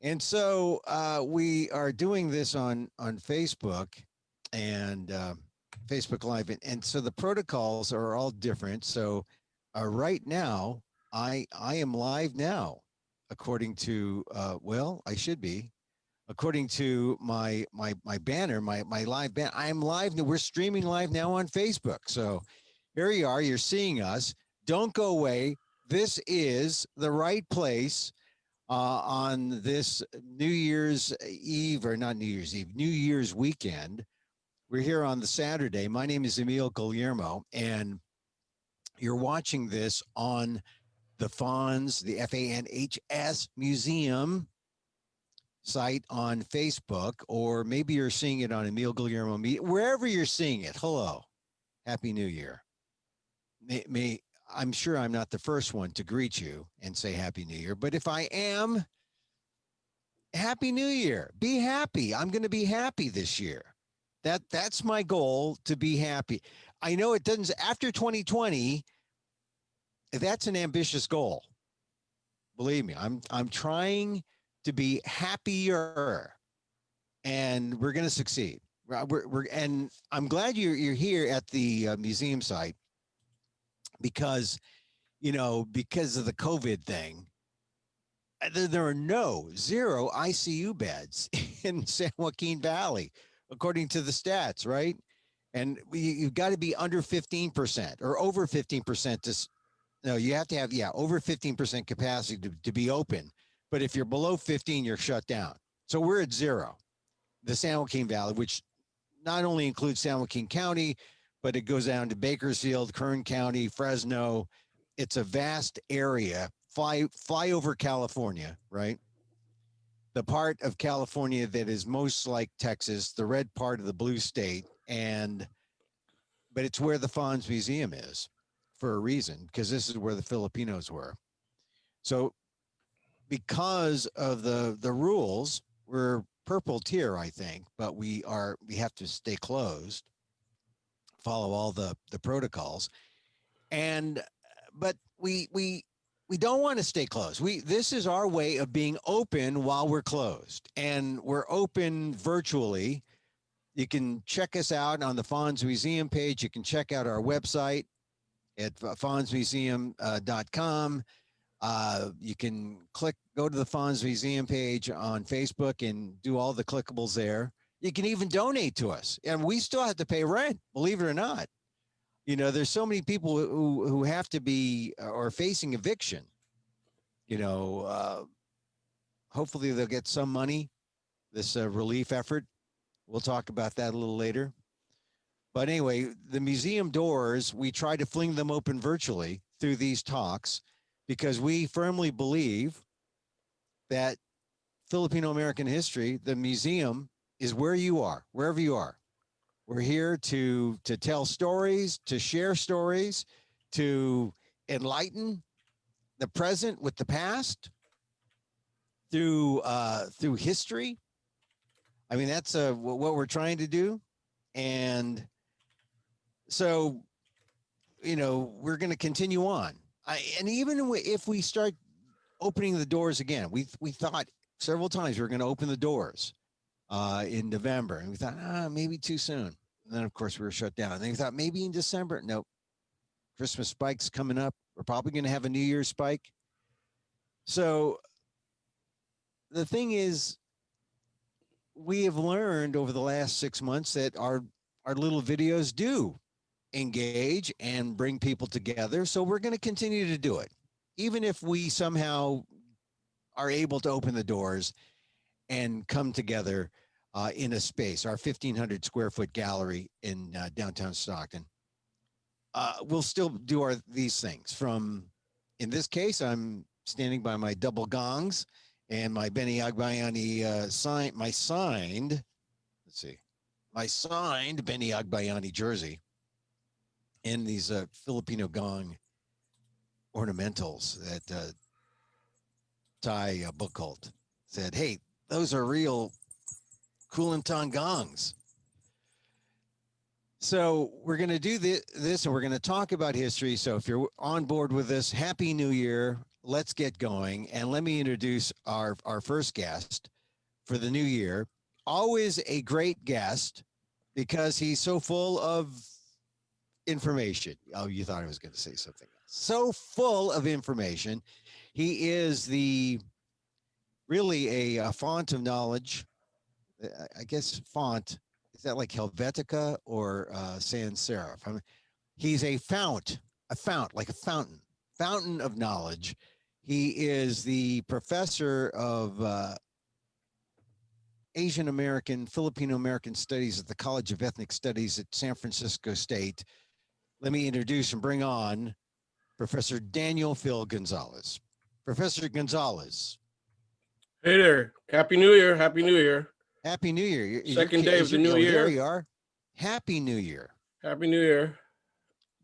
And so we are doing this on Facebook and Facebook Live. And so the protocols are all different. So right now, I am live now, according to, well, I should be. According to my banner, my live banner, I'm live. We're streaming live now on Facebook. So here you are. You're seeing us. Don't go away. This is the right place on this New Year's Eve, or not New Year's Eve, New Year's weekend. We're here on the Saturday. My name is Emil Guillermo, and you're watching this on the FANHS, the FANHS Museum site on Facebook, or maybe you're seeing it on Emil Guillermo Media, wherever you're seeing it. Hello, Happy New Year. I'm sure I'm not the first one to greet you and say Happy New Year, but if I am, Happy New Year. Be happy. I'm going to be happy this year. That's my goal, to be happy. I know it doesn't, after 2020, that's an ambitious goal. Believe me, I'm trying to be happier, and we're going to succeed. And I'm glad you're here at the museum site, because, because of the COVID thing, there are zero ICU beds in San Joaquin Valley, according to the stats, right? And you've got to be under 15% or over 15% to, no, you have to have, over 15% capacity to be open. But if you're below 15, you're shut down. So we're at zero. The San Joaquin Valley, which not only includes San Joaquin County, but it goes down to Bakersfield, Kern County, Fresno. It's a vast area. Fly over California, right? The part of California that is most like Texas, the red part of the blue state, but it's where the FANHS Museum is for a reason, because this is where the Filipinos were. So because of the rules, we're purple tier, I think, but we have to stay closed, follow all the protocols, but we don't want to stay closed. This is our way of being open while we're closed, and we're open virtually. You can check us out on the FANHS Museum page. You can check out our website at fanhsmuseum.com. You can go to the FANHS Museum page on Facebook and do all the clickables there. You can even donate to us, and we still have to pay rent, believe it or not. There's so many people who have to be or facing eviction. Hopefully they'll get some money, this relief effort. We'll talk about that a little later. But anyway, the museum doors, we try to fling them open virtually through these talks, because we firmly believe that Filipino American history, the museum, is where you are, wherever you are. We're here to tell stories, to share stories, to enlighten the present with the past through history. I mean, that's what we're trying to do. And so, we're going to continue on. And even if we start opening the doors again, we thought several times we were going to open the doors in November, and we thought, maybe too soon. And then, of course, we were shut down. And then we thought maybe in December. Nope. Christmas spike's coming up. We're probably going to have a New Year's spike. So the thing is, we have learned over the last 6 months that our little videos do engage and bring people together. So we're going to continue to do it, even if we somehow are able to open the doors and come together in a space, our 1,500 square foot gallery in downtown Stockton. We'll still do these things. In this case, I'm standing by my double gongs and my Benny Agbayani my signed Benny Agbayani jersey, and these Filipino gong ornamentals that Ty Buchholz said, hey, those are real Kulantan gongs. So we're going to do this, and we're going to talk about history. So if you're on board with this, Happy New Year. let's get going. And let me introduce our first guest for the new year. Always a great guest because he's so full of information. Oh, you thought I was going to say something else. So full of information. He is the really a font of knowledge. I guess font is that like Helvetica or sans serif? I mean, he's a fount, like a fountain of knowledge. He is the professor of Asian American, Filipino American Studies at the College of Ethnic Studies at San Francisco State. Let me introduce and bring on Professor Daniel Phil Gonzales. Professor Gonzales. Hey there. Happy New Year. Happy New Year. Happy New Year. Second day of the new year. There you are. Happy New Year. Happy New Year.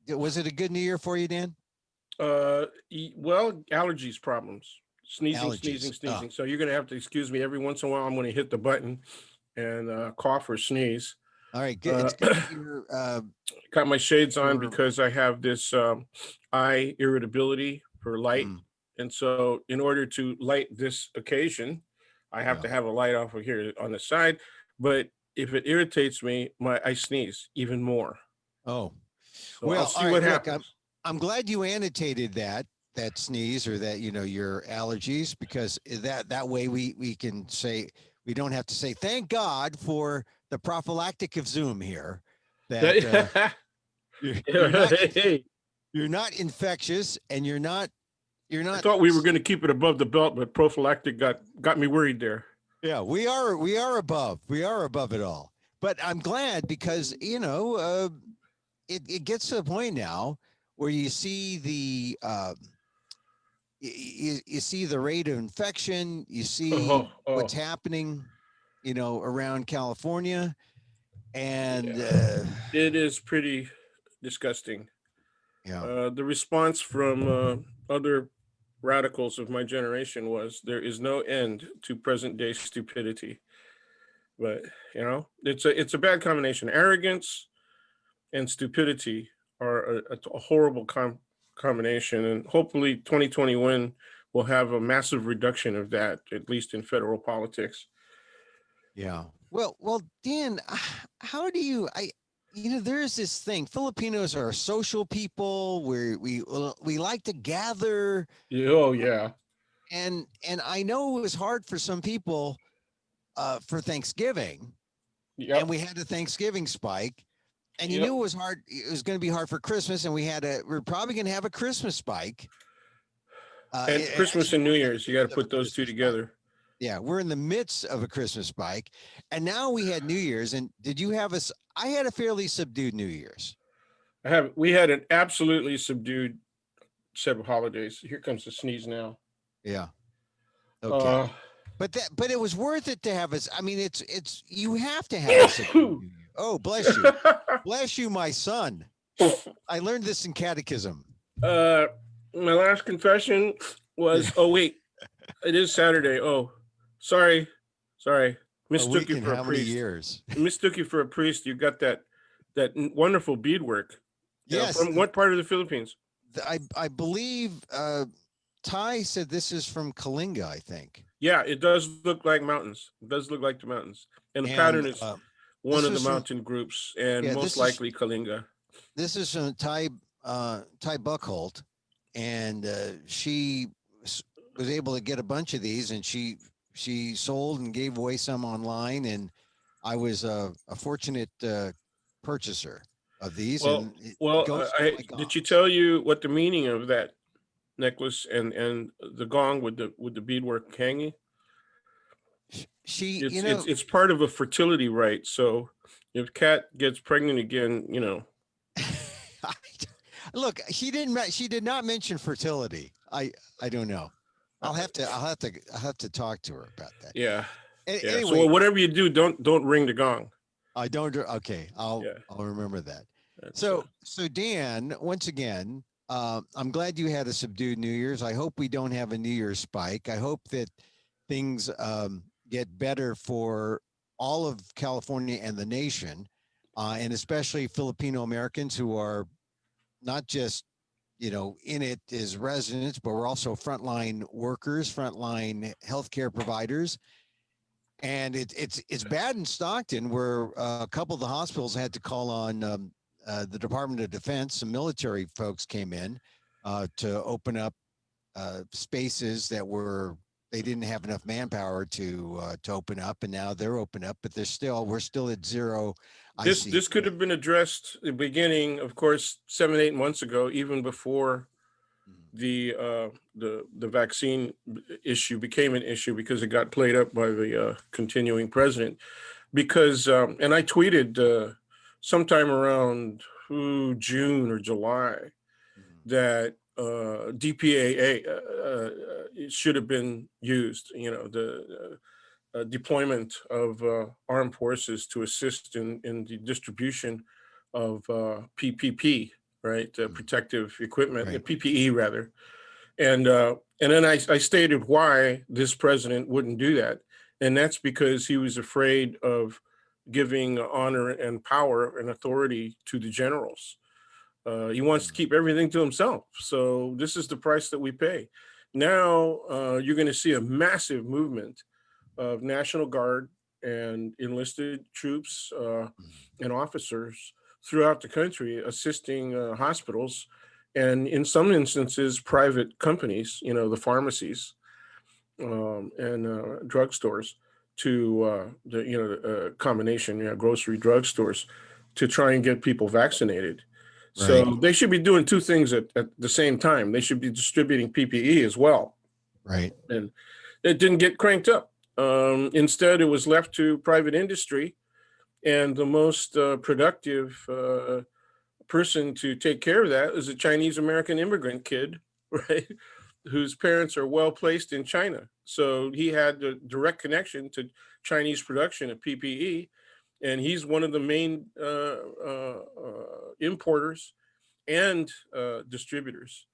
Was it a good New Year for you, Dan? Well, allergies problems. Sneezing. Oh. So you're going to have to excuse me every once in a while. I'm going to hit the button and cough or sneeze. All right, good. It's good that you're, got my shades on because I have this eye irritability for light. And so in order to light this occasion, I have to have a light off of here on the side. But if it irritates me, I sneeze even more. Oh, so well, I'll see what happens. I'm glad you annotated that sneeze or that, your allergies, because that way we can say, we don't have to say, thank God for the prophylactic of Zoom here. That you're not infectious and you're not. I thought we were going to keep it above the belt, but prophylactic got me worried there. Yeah, we are above it all. But I'm glad because it gets to the point now where you see the you see the rate of infection, you see what's happening, around California, and it is pretty disgusting. Yeah. The response from other radicals of my generation was, there is no end to present day stupidity. But it's a bad combination. Arrogance and stupidity are a horrible combination, and hopefully 2021 will have a massive reduction of that, at least in federal politics. Yeah. Well, Dan, how do you there's this thing. Filipinos are social people where we like to gather. Oh yeah. And I know it was hard for some people for Thanksgiving. Yep. And we had a Thanksgiving spike. And you knew it was hard. It was going to be hard for Christmas, and we're probably going to have a Christmas spike. And Christmas and New Year's, you got to put those two together. Yeah, we're in the midst of a Christmas spike, and now we had New Year's. And did you have I had a fairly subdued New Year's. We had an absolutely subdued set of holidays. Here comes the sneeze now. Yeah. Okay. But it was worth it to have us. I mean, it's you have to have a subdued New Year. Oh, bless you. Bless you, my son. I learned this in catechism. My last confession was, oh, wait, it is Saturday. Oh, sorry. Mistook you for a priest. How many years? Mistook you for a priest. You got that wonderful beadwork. Yes. From what part of the Philippines? I believe Ty said this is from Kalinga, I think. Yeah, it does look like mountains. It does look like the mountains. And the pattern is one of the mountain groups, and most likely Kalinga. This is from Ty Buckholt, and she was able to get a bunch of these, and she sold and gave away some online, and I was a fortunate purchaser of these. Did she tell you what the meaning of that necklace and the gong with the beadwork hanging? It's part of a fertility rite. So if Kat gets pregnant again, Look, she did not mention fertility. I don't know. I'll have to talk to her about that. Yeah. Anyway, so whatever you do, don't ring the gong. I don't. Okay, I'll remember that. So Dan, once again, I'm glad you had a subdued New Year's. I hope we don't have a New Year's spike. I hope that things get better for all of California and the nation, and especially Filipino Americans who are not just in it as residents, but we're also frontline workers, frontline healthcare providers. And it's bad in Stockton, where a couple of the hospitals had to call on the Department of Defense. Some military folks came in to open up spaces that they didn't have enough manpower to open up, and now they're open up, but we're still at zero. This could have been addressed at the beginning, of course, 7-8 months ago, even before the vaccine issue became an issue, because it got played up by the continuing president. Because and I tweeted sometime around June or July that DPAA should have been used. The deployment of armed forces to assist in the distribution of PPP, right? Protective equipment, Right. PPE rather. And then I stated why this president wouldn't do that. And that's because he was afraid of giving honor and power and authority to the generals. He wants to keep everything to himself. So this is the price that we pay. Now you're going to see a massive movement of National Guard and enlisted troops and officers throughout the country assisting hospitals, and in some instances, private companies, the pharmacies and drugstores, to the combination, grocery drugstores, to try and get people vaccinated. So Right. they should be doing two things at the same time. They should be distributing PPE as well. Right. And it didn't get cranked up. Instead, it was left to private industry, and the most productive person to take care of that is a Chinese American immigrant kid, right, whose parents are well placed in China. So he had a direct connection to Chinese production of PPE, and he's one of the main importers and distributors.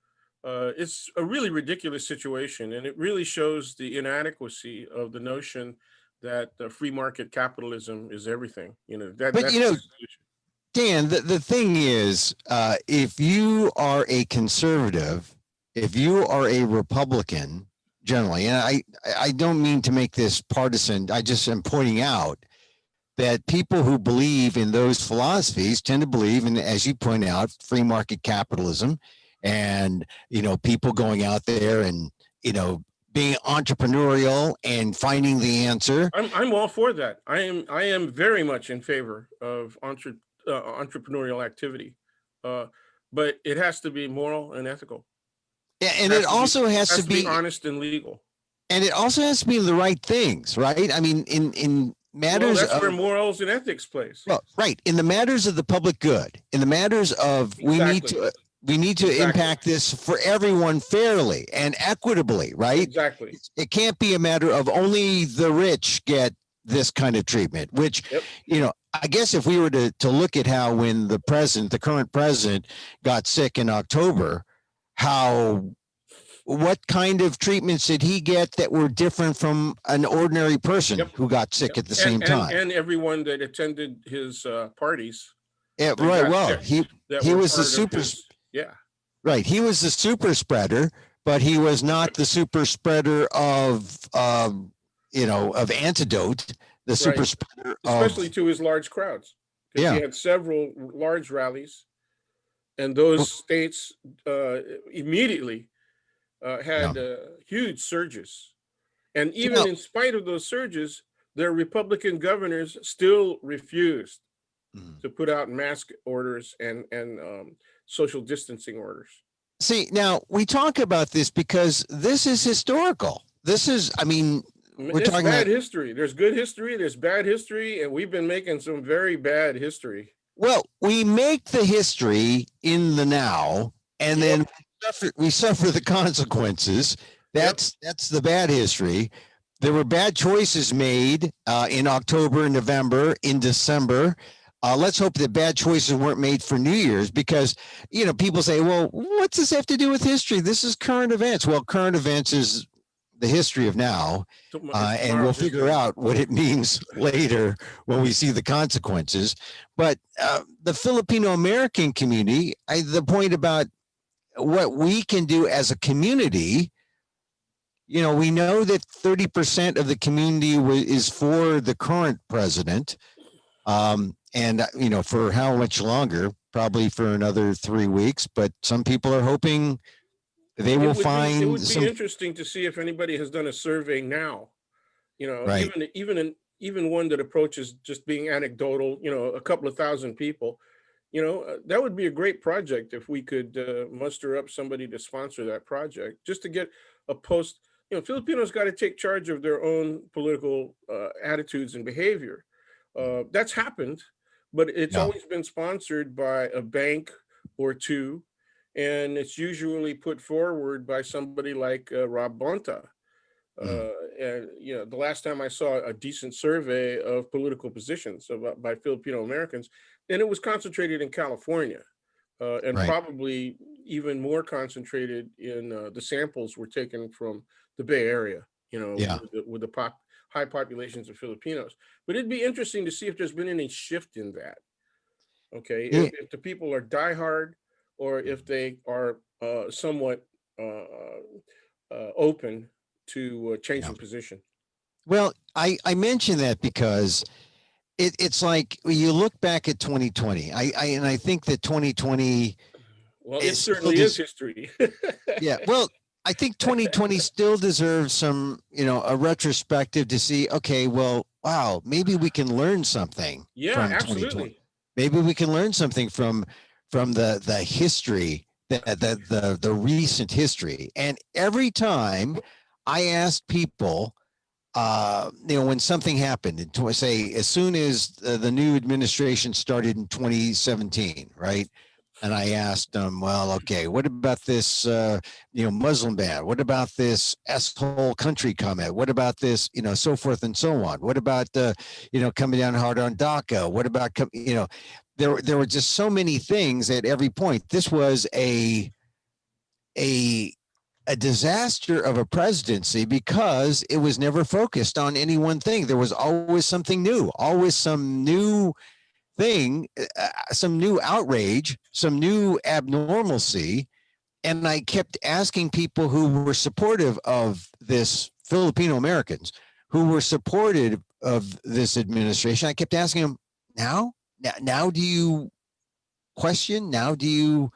It's a really ridiculous situation, and it really shows the inadequacy of the notion that free market capitalism is everything. Dan, the thing is, if you are a conservative, if you are a Republican, generally, and I don't mean to make this partisan, I just am pointing out that people who believe in those philosophies tend to believe in, as you point out, free market capitalism, and people going out there and being entrepreneurial and finding the answer. I'm all for that. I am very much in favor of entrepreneurial activity, but it has to be moral and ethical. And it also has to be honest and legal. And it also has to be the right things, right? I mean, in matters that's where morals and ethics plays. Well, right. In the matters of the public good, in the matters of we need to impact this for everyone fairly and equitably, right? Exactly. It can't be a matter of only the rich get this kind of treatment, which, I guess if we were to look at how when the current president got sick in October, what kind of treatments did he get that were different from an ordinary person who got sick at the same time? And everyone that attended his parties. Yeah, right. Well, he was the super. Right. He was the super spreader, but he was not the super spreader of antidote. The super spreader, especially to his large crowds. Yeah, he had several large rallies, and those states immediately had huge surges. And even in spite of those surges, their Republican governors still refused to put out mask orders and social distancing orders. See, now we talk about this because this is historical. This is, we're talking bad history. There's good history, there's bad history, and we've been making some very bad history. Well, we make the history in the now, and then we suffer the consequences. That's the bad history. There were bad choices made in October, November, in December. Let's hope that bad choices weren't made for New Year's, because, people say, well, what's this have to do with history? This is current events. Well, current events is the history of now, and we'll figure out what it means later when we see the consequences. But the Filipino American community, the point about what we can do as a community, we know that 30% of the community is for the current president. And, for how much longer? Probably for another 3 weeks, but some people are hoping they will It find would be some. interesting to see if anybody has done a survey now, Right. even one that approaches just being anecdotal, a couple of thousand people, that would be a great project if we could muster up somebody to sponsor that project, just to get a post. Filipinos got to take charge of their own political attitudes and behavior. That's happened, but it's Yeah. always been sponsored by a bank or two, and it's usually put forward by somebody like Rob Bonta. Mm. And the last time I saw a decent survey of political positions by Filipino Americans, and it was concentrated in California, and Right. probably even more concentrated in the samples were taken from the Bay Area, Yeah. with the high populations of Filipinos. But it'd be interesting to see if there's been any shift in that. Okay, Yeah. if the people are diehard, or if they are somewhat open to Yeah. changing position. Well, I mention that because it's like when you look back at 2020. And I think that 2020 Well, it is still certainly is history. yeah. Well, I think 2020 still deserves some, a retrospective to see, okay, well, wow, maybe we can learn something Yeah, from 2020. absolutely. Maybe we can learn something from the history, the recent history. And every time I asked people, when something happened, and say as soon as the new administration started in 2017, right? And I asked them, well, okay, what about this, Muslim ban? What about this S-whole country comment? What about this, so forth and so on? What about the, coming down hard on DACA? What about, there were just so many things at every point. This was a disaster of a presidency because it was never focused on any one thing. There was always something new, always some new thing, some new outrage, some new abnormalcy. And I kept asking people who were supportive of this, Filipino Americans who were supportive of this administration. I kept asking them, now do you question? Now do you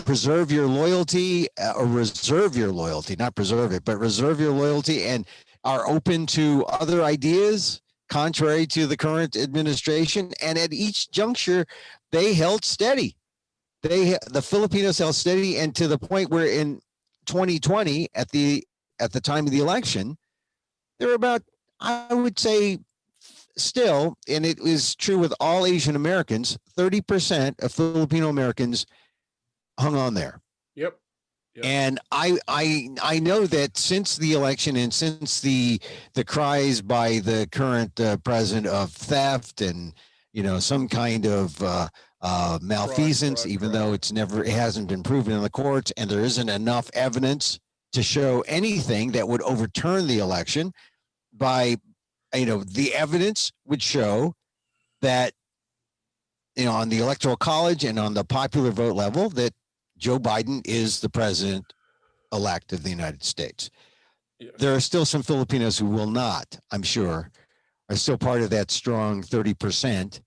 preserve your loyalty, or reserve your loyalty, not preserve it, but reserve your loyalty, and are open to other ideas contrary to the current administration? And at each juncture, they held steady. The Filipinos held steady, and to the point where in 2020, at the time of the election, there were about, I would say, still, and it is true with all Asian Americans, 30% of Filipino Americans hung on there. Yep. And I know that since the election and since the cries by the current president of theft and some kind of malfeasance, even though it hasn't been proven in the courts, and there isn't enough evidence to show anything that would overturn the election, the evidence would show that on the electoral college and on the popular vote level that Joe Biden is the president-elect of the United States. Yes. There are still some Filipinos who will not, I'm sure, are still part of that strong 30%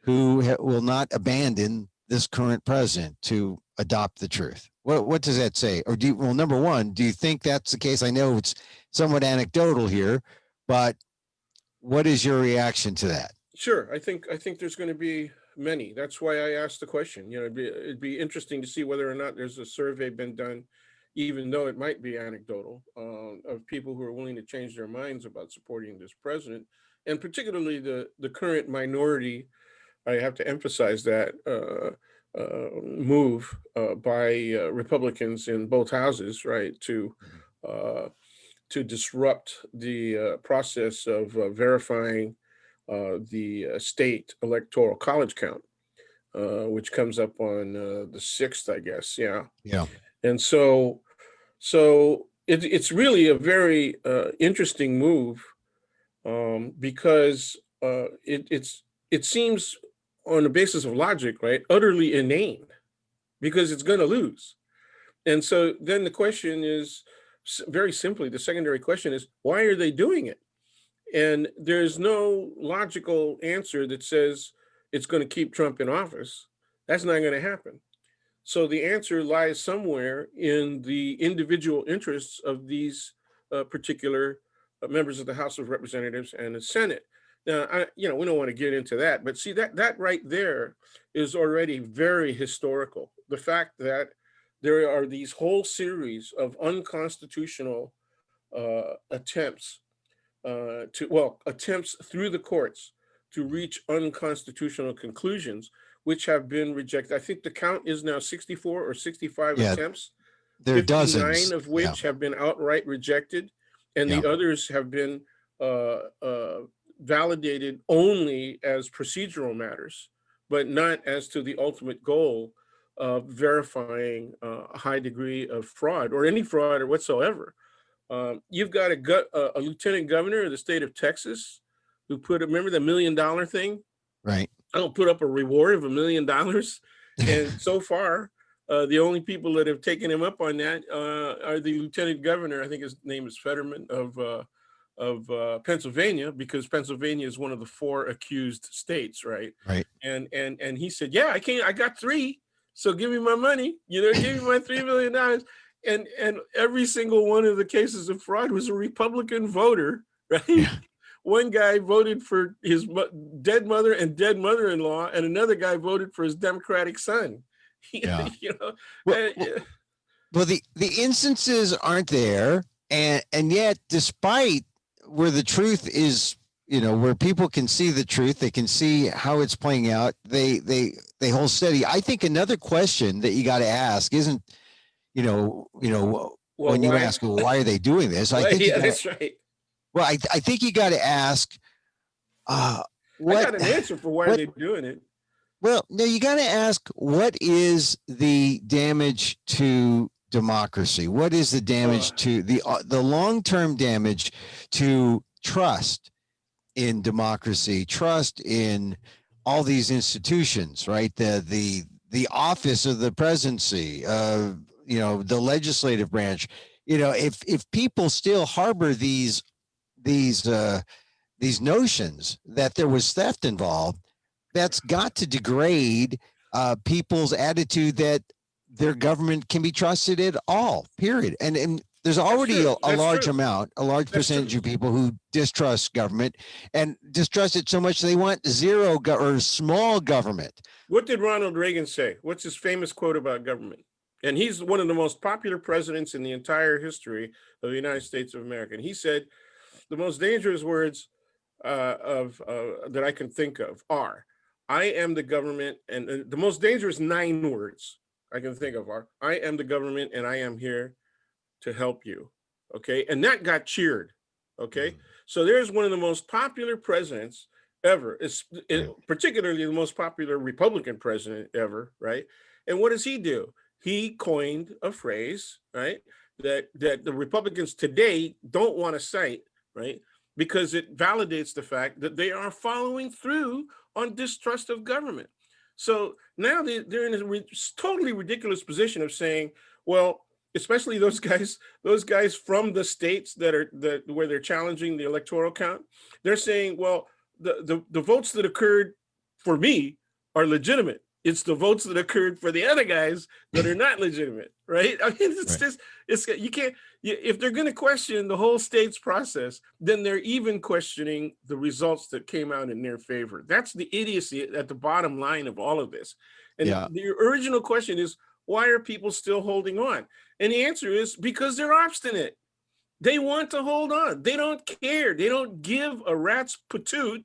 who will not abandon this current president to adopt the truth. What does that say? Or number one, do you think that's the case? I know it's somewhat anecdotal here, but what is your reaction to that? Sure. I think there's going to be many. That's why I asked the question. It'd be interesting to see whether or not there's a survey been done, even though it might be anecdotal, of people who are willing to change their minds about supporting this president, and particularly the current minority. I have to emphasize that move by Republicans in both houses, right, to disrupt the process of verifying the state electoral college count, which comes up on the 6th, I guess. Yeah. Yeah. And so it's really a very interesting move, because it seems, on the basis of logic, right, utterly inane. because it's going to lose. And so then the question is, very simply, the secondary question is, why are they doing it? And there's no logical answer that says it's going to keep Trump in office. That's not going to happen. So the answer lies somewhere in the individual interests of these particular members of the House of Representatives and the Senate. Now, we don't want to get into that, but see, that right there is already very historical. The fact that there are these whole series of unconstitutional attempts attempts through the courts to reach unconstitutional conclusions, which have been rejected. I think the count is now 64 or 65 attempts, there are 59 dozens of which have been outright rejected, and the others have been validated only as procedural matters, but not as to the ultimate goal of verifying a high degree of fraud or any fraud or whatsoever. You've got a lieutenant governor of the state of Texas who remember the $1 million thing? Right. I'll put up a reward of $1 million. And so far, the only people that have taken him up on that are the lieutenant governor. I think his name is Fetterman of Pennsylvania, because Pennsylvania is one of the 4 accused states, right? Right. And he said, yeah, I got 3. So give me my money, give me my $3 million. And every single one of the cases of fraud was a Republican voter, right? Yeah. One guy voted for his dead mother and dead mother-in-law, and another guy voted for his Democratic son. Yeah. Well, the instances aren't there, and yet, despite where the truth is, where people can see the truth, they can see how it's playing out. They hold steady. I think another question that you got to ask isn't, when you ask, well, why are they doing this? I think that's right. Well, I think you got to ask. I got an answer for why they're doing it. Well, no, you got to ask, what is the damage to democracy? What is the damage to the long-term damage to trust in democracy, trust in all these institutions, right? The office of the presidency, the legislative branch. If people still harbor these notions that there was theft involved, that's got to degrade people's attitude that their government can be trusted at all, period. And there's already a large percentage of people who distrust government and distrust it so much they want zero or small government. What did Ronald Reagan say? What's his famous quote about government? And he's one of the most popular presidents in the entire history of the United States of America. And he said, the most dangerous words that I can think of are, I am the government, and the most dangerous 9 words I can think of are, I am the government and I am here to help you. Okay. And that got cheered. Okay. So there's one of the most popular presidents ever, particularly the most popular Republican president ever. Right. And what does he do? He coined a phrase, right, that the Republicans today don't want to cite, right, because it validates the fact that they are following through on distrust of government. So now they're in a totally ridiculous position of saying, well, especially those guys from the states where they're challenging the electoral count, they're saying, well, the votes that occurred for me are legitimate. It's the votes that occurred for the other guys that are not legitimate, right? I mean, you can't, if they're going to question the whole state's process, then they're even questioning the results that came out in their favor. That's the idiocy at the bottom line of all of this. And the original question is, why are people still holding on? And the answer is because they're obstinate. They want to hold on. They don't care. They don't give a rat's patoot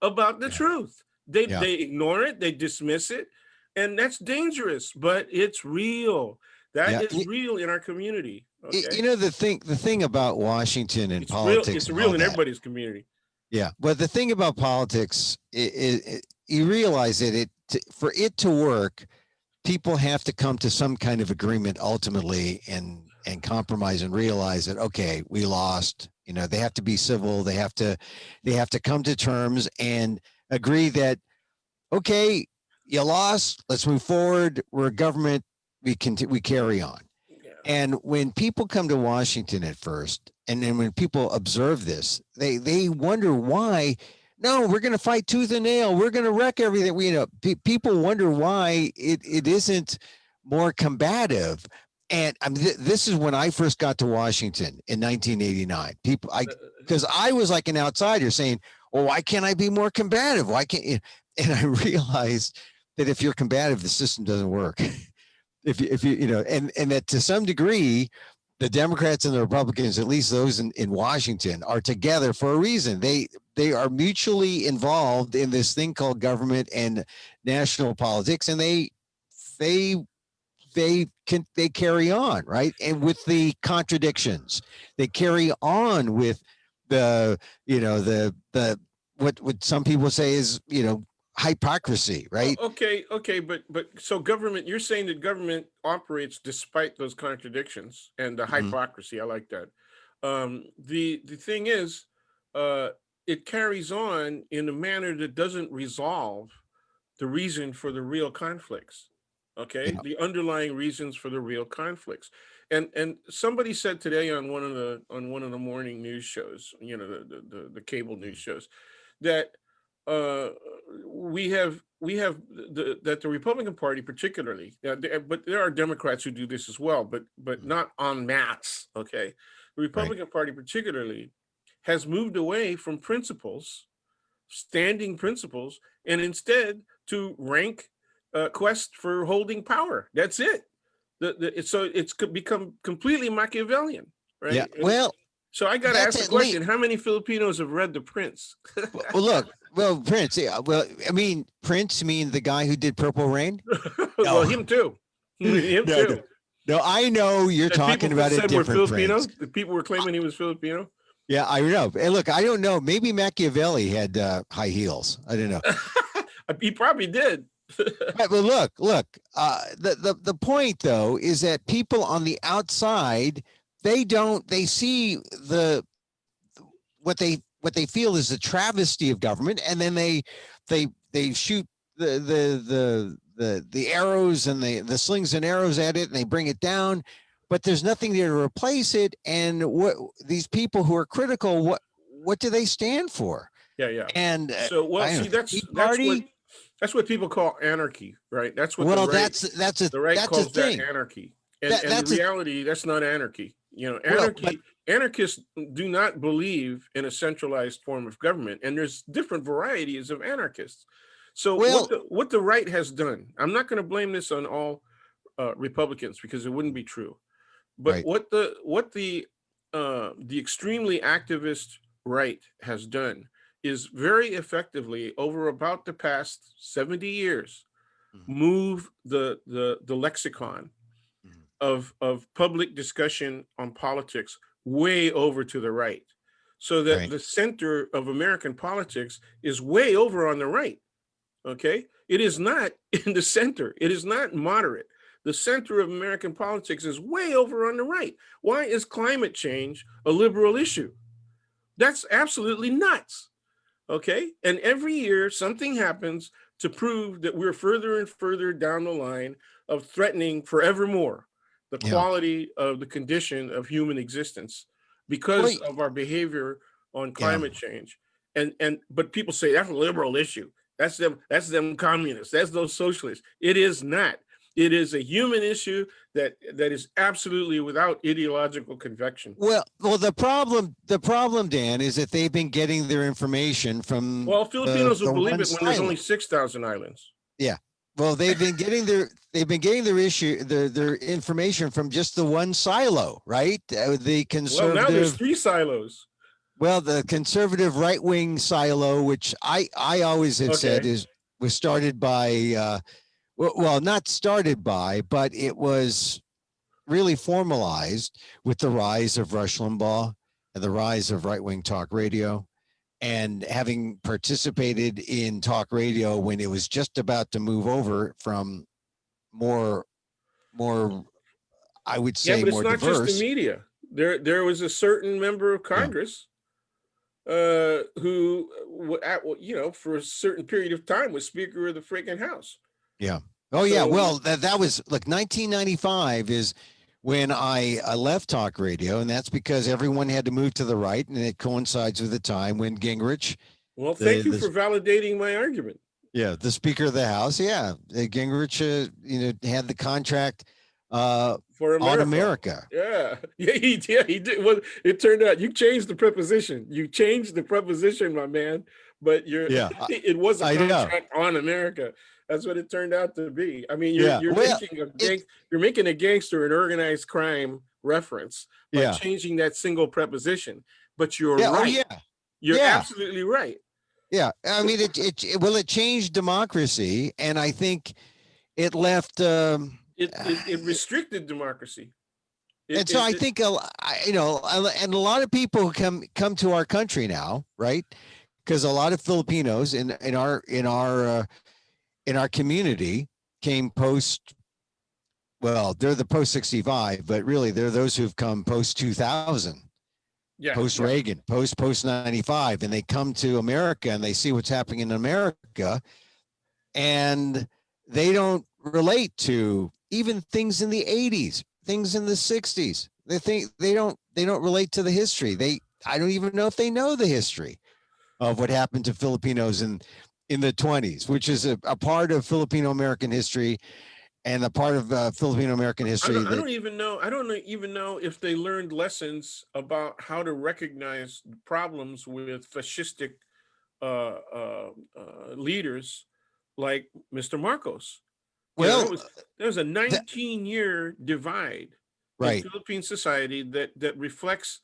about the truth. They ignore it. They dismiss it. And that's dangerous, but it's real. That is real in our community. Okay? The thing about Washington and politics. It's real in everybody's community. Yeah. But the thing about politics, you realize that for it to work, people have to come to some kind of agreement ultimately and compromise and realize that, okay, we lost. They have to be civil. They have to come to terms and agree that, okay, you lost. Let's move forward. We're a government. we carry on. Yeah. And when people come to Washington at first, and then when people observe this, they wonder why. No, we're going to fight tooth and nail. We're going to wreck everything. People wonder why it isn't more combative. And I mean, this is when I first got to Washington in 1989. Because I was like an outsider saying, "Well, why can't I be more combative? Why can't you?" And I realized that if you're combative, the system doesn't work. if you and that to some degree, the Democrats and the Republicans, at least those in Washington, are together for a reason. They are mutually involved in this thing called government and national politics, and they carry on, right? And with the contradictions, they carry on with the what some people say is hypocrisy, right? Okay, but so government, you're saying that government operates despite those contradictions and the hypocrisy. I like that. The thing is, it carries on in a manner that doesn't resolve the reason for the real conflicts. Okay, Yeah. the underlying reasons for the real conflicts. And somebody said today on one of the morning news shows, the cable news shows, that we have that the Republican Party particularly, but there are Democrats who do this as well, but not en masse. Okay, the Republican Party particularly has moved away from principles, standing principles, and instead to rank quest for holding power. That's it. So it's become completely Machiavellian, right? Yeah. Well, so I got to ask the question: how many Filipinos have read The Prince? Well, look. Well, Prince. Yeah. Well, I mean, Prince. Mean the guy who did Purple Rain? Well, him too. Him too. No, I know you're talking about a different Prince. The people were claiming he was Filipino. Yeah, I know. Hey, look, I don't know. Maybe Machiavelli had high heels. I don't know. He probably did. But look. The point though is that people on the outside, they see what they feel is the travesty of government, and then they shoot the arrows and the slings and arrows at it, and they bring it down, but there's nothing there to replace it. And what these people who are critical, what do they stand for? Yeah. And so that's what people call anarchy, right? That's what the right calls that anarchy. And in reality, that's not anarchy. Anarchists do not believe in a centralized form of government, and there's different varieties of anarchists. So what the right has done, I'm not going to blame this on all Republicans, because it wouldn't be true. But what the extremely activist right has done is very effectively, over about the past 70 years, move the lexicon of public discussion on politics way over to the right, so that the center of American politics is way over on the right. Okay, it is not in the center. It is not moderate. The center of American politics is way over on the right. Why is climate change a liberal issue? That's absolutely nuts. Okay, and every year something happens to prove that we're further and further down the line of threatening forevermore the quality of the condition of human existence because of our behavior on climate change. But people say that's a liberal issue. That's them communists. That's those socialists. It is not. It is a human issue that is absolutely without ideological convection. Well, the problem, Dan, is that they've been getting their information from. Well, Filipinos will believe it when there's only 6,000 islands. Yeah. Well, they've been getting their information from just the one silo, right? The conservative. Well, now there's 3 silos. Well, the conservative right-wing silo, which I always have said was started by. Well, not started by, but it was really formalized with the rise of Rush Limbaugh and the rise of right-wing talk radio, and having participated in talk radio when it was just about to move over from more, I would say, but it's more not diverse. just the media. There was a certain member of Congress who, for a certain period of time, was Speaker of the freaking House. Yeah. Oh yeah. So Well, that was like 1995 is when I left talk radio, and that's because everyone had to move to the right, and it coincides with the time when Gingrich, well, thank you the for validating my argument. yeah, the Speaker of the House, yeah, Gingrich, had the contract For on America. America. Yeah. Yeah, he did. Well, it turned out you changed the preposition. You changed the preposition, my man. But Yeah, it was a I know. contract on America. That's what it turned out to be. I mean, Yeah, well, it you're making a gangster and organized crime reference by yeah, changing that single preposition. But you're yeah, oh right. yeah, You're yeah, absolutely right. yeah. I mean, it changed democracy, and I think it left. It restricted democracy. And so I think and a lot of people who come to our country now, right? Because a lot of Filipinos in our community came post. Well, they're the post 65, but really they're those who've come post 2000, yeah, post yeah. Reagan, post 95, and they come to America and they see what's happening in America, and they don't relate to even things in the 80s, things in the 60s. They don't relate to the history. I don't even know if they know the history of what happened to Filipinos in the 20s, which is a part of Filipino American history and a part of Filipino American history I don't even know. I don't even know if they learned lessons about how to recognize problems with fascistic leaders like Mr. Marcos. well, There was a 19-year divide in right. Philippine society that reflects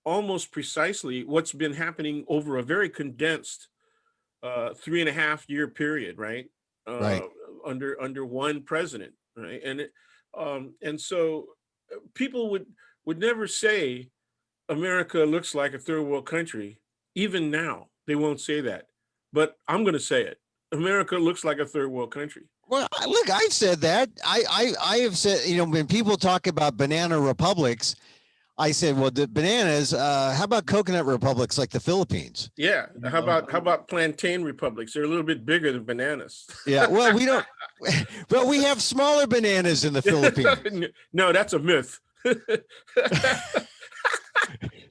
almost precisely what's been happening over a very condensed 3.5-year period, right? Uh, Right. under one president, right? And so people would never say America looks like a third world country. Even now, they won't say that. But I'm going to say it. America looks like a third world country. Well, look, I've said that. I have said, when people talk about banana republics, I said, well, the bananas, how about coconut republics like the Philippines? Yeah. How about plantain republics? They're a little bit bigger than bananas. Yeah. Well, we don't, well, we have smaller bananas in the Philippines. No, that's a myth.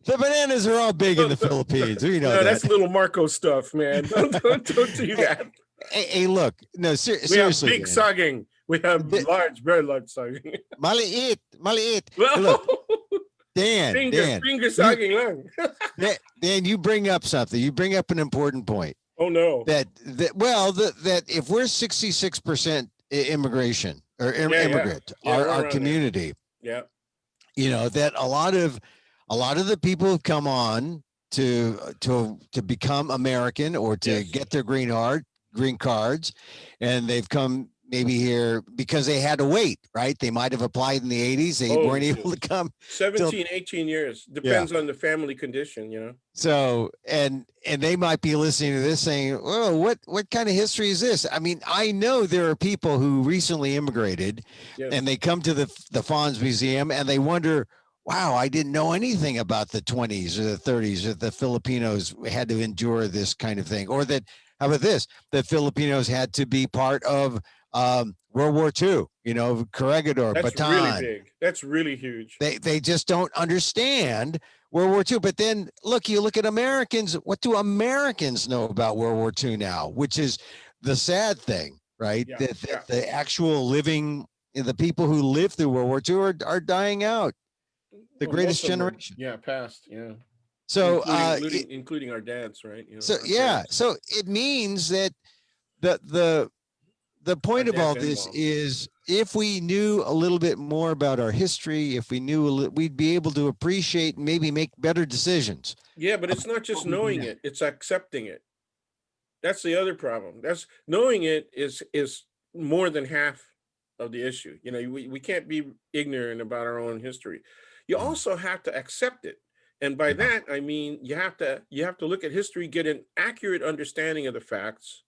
The bananas are all big in the Philippines. We know No, that. that's little Marco stuff, man. Don't do that. Hey, look, no, We seriously. have big Dan. saging. We have large, very large saging. Maliit. Well, Look, Dan, finger sagging lang. Dan, you bring up something. You bring up an important point. Oh no. That if we're 66% immigration or immigrant, our community, yeah, that a lot of the people who come on to become American or to get their green cards, and they've come maybe here because they had to wait, right? They might have applied in the 80s. They weren't able to come. 17, 18 years. Depends on the family condition, So, and they might be listening to this saying, oh, what kind of history is this? I mean, I know there are people who recently immigrated and they come to the FANHS Museum and they wonder, wow, I didn't know anything about the 20s or the 30s that the Filipinos had to endure this kind of thing. Or that, how about this? The Filipinos had to be part of World War II, Corregidor, That's Bataan. really big. That's really huge. They just don't understand World War II. But then you look at Americans. What do Americans know about World War II now? Which is the sad thing, right? Yeah, That the actual living, the people who lived through World War II are dying out. The greatest generation. Past. Yeah. So including our dads, right? So so it means that the point of all this is, if we knew a little bit more about our history, if we knew, we'd be able to appreciate and maybe make better decisions. Yeah, but it's not just knowing it; it's accepting it. That's the other problem. That's knowing it is more than half of the issue. We can't be ignorant about our own history. You also have to accept it. And by that, I mean, you have to look at history, get an accurate understanding of the facts,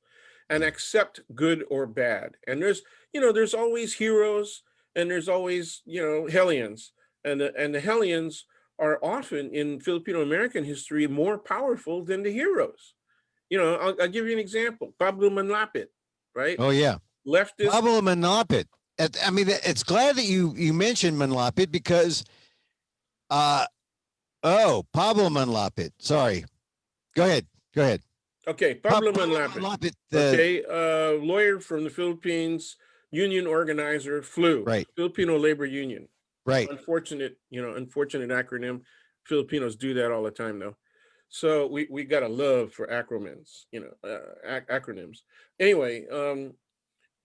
and accept good or bad. And there's always heroes and there's always, hellions. And the hellions are often in Filipino American history more powerful than the heroes. I'll give you an example. Pablo Manlapit, right? Oh, yeah. leftist. Pablo Manlapit. I mean, it's glad that you mentioned Manlapit because, Pablo Manlapit. Sorry. Go ahead. Okay, Pablo Pablo Manlapit. Manlapit. Okay, lawyer from the Philippines, union organizer, FLU, Right. Filipino Labor Union. Right. Unfortunate acronym. Filipinos do that all the time, though. So we got a love for acronyms, acronyms. Anyway,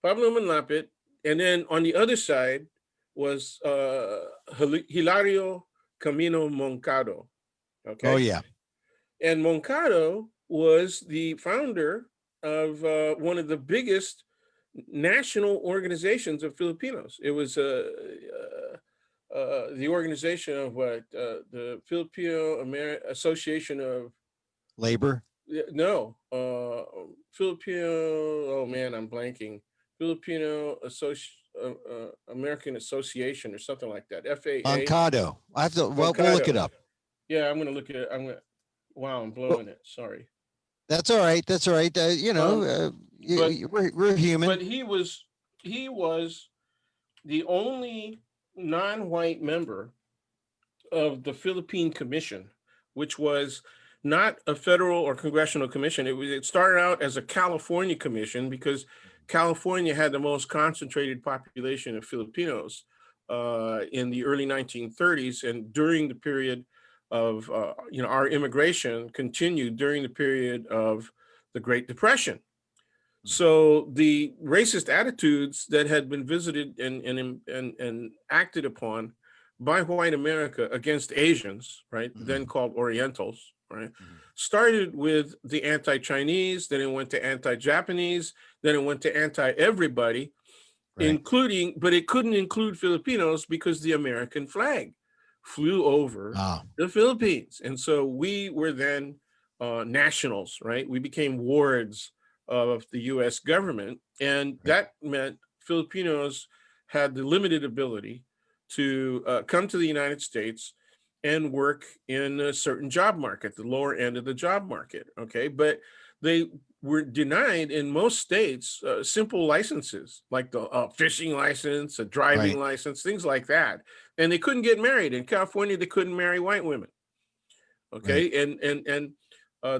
Pablo Manlapit, and then on the other side was Hilario Camino Moncado. Okay. Oh yeah. And Moncado was the founder of one of the biggest national organizations of Filipinos. It was the organization of the Filipino Association of Labor. No, Filipino. Oh man, I'm blanking. Filipino American Association or something like that. FAA. Moncado. I have to. Well, we'll look it up. Yeah, I'm gonna look at it. Wow, I'm blowing it. Sorry. That's all right. That's all right. We're human. But he was the only non-white member of the Philippine Commission, which was not a federal or congressional commission. It started out as a California commission because California had the most concentrated population of Filipinos in the early 1930s, and during the period of our immigration continued during the period of the Great Depression. So the racist attitudes that had been visited and acted upon by white America against Asians, right, then called Orientals, right, started with the anti-Chinese, then it went to anti-Japanese, then it went to anti-everybody, including, but it couldn't include Filipinos because the American flag flew over the Philippines. And so we were then nationals, right? We became wards of the US government. And that meant Filipinos had the limited ability to come to the United States and work in a certain job market, the lower end of the job market, okay? But they were denied in most states simple licenses, like the fishing license, a driving license, things like that. And they couldn't get married. In California, they couldn't marry white women, okay? And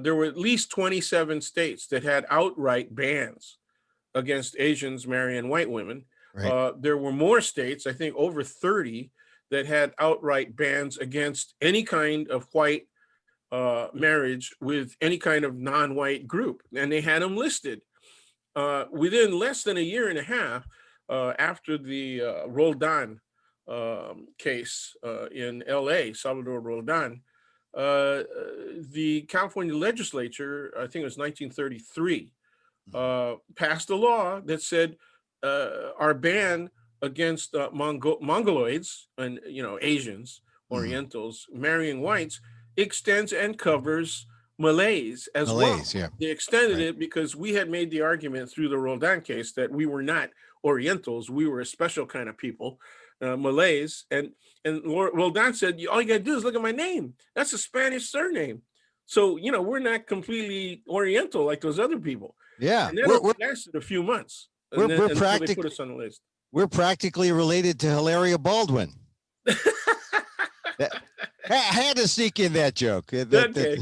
there were at least 27 states that had outright bans against Asians marrying white women. There were more states, I think over 30, that had outright bans against any kind of white marriage with any kind of non-white group. And they had them listed. Within less than a year and a half after the Roldan case in LA, Salvador Roldan, the California legislature, I think it was 1933, passed a law that said our ban against Mongoloids and Asians, Orientals marrying whites extends and covers Malays as well. Yeah. They extended it because we had made the argument through the Roldan case that we were not Orientals, we were a special kind of people, Malays, and Roldan said, all you gotta do is look at my name. That's a Spanish surname. So, we're not completely Oriental like those other people. Yeah. And that lasted a few months. We're they put us on the list. We're practically related to Hilaria Baldwin. I had to sneak in that joke. Okay.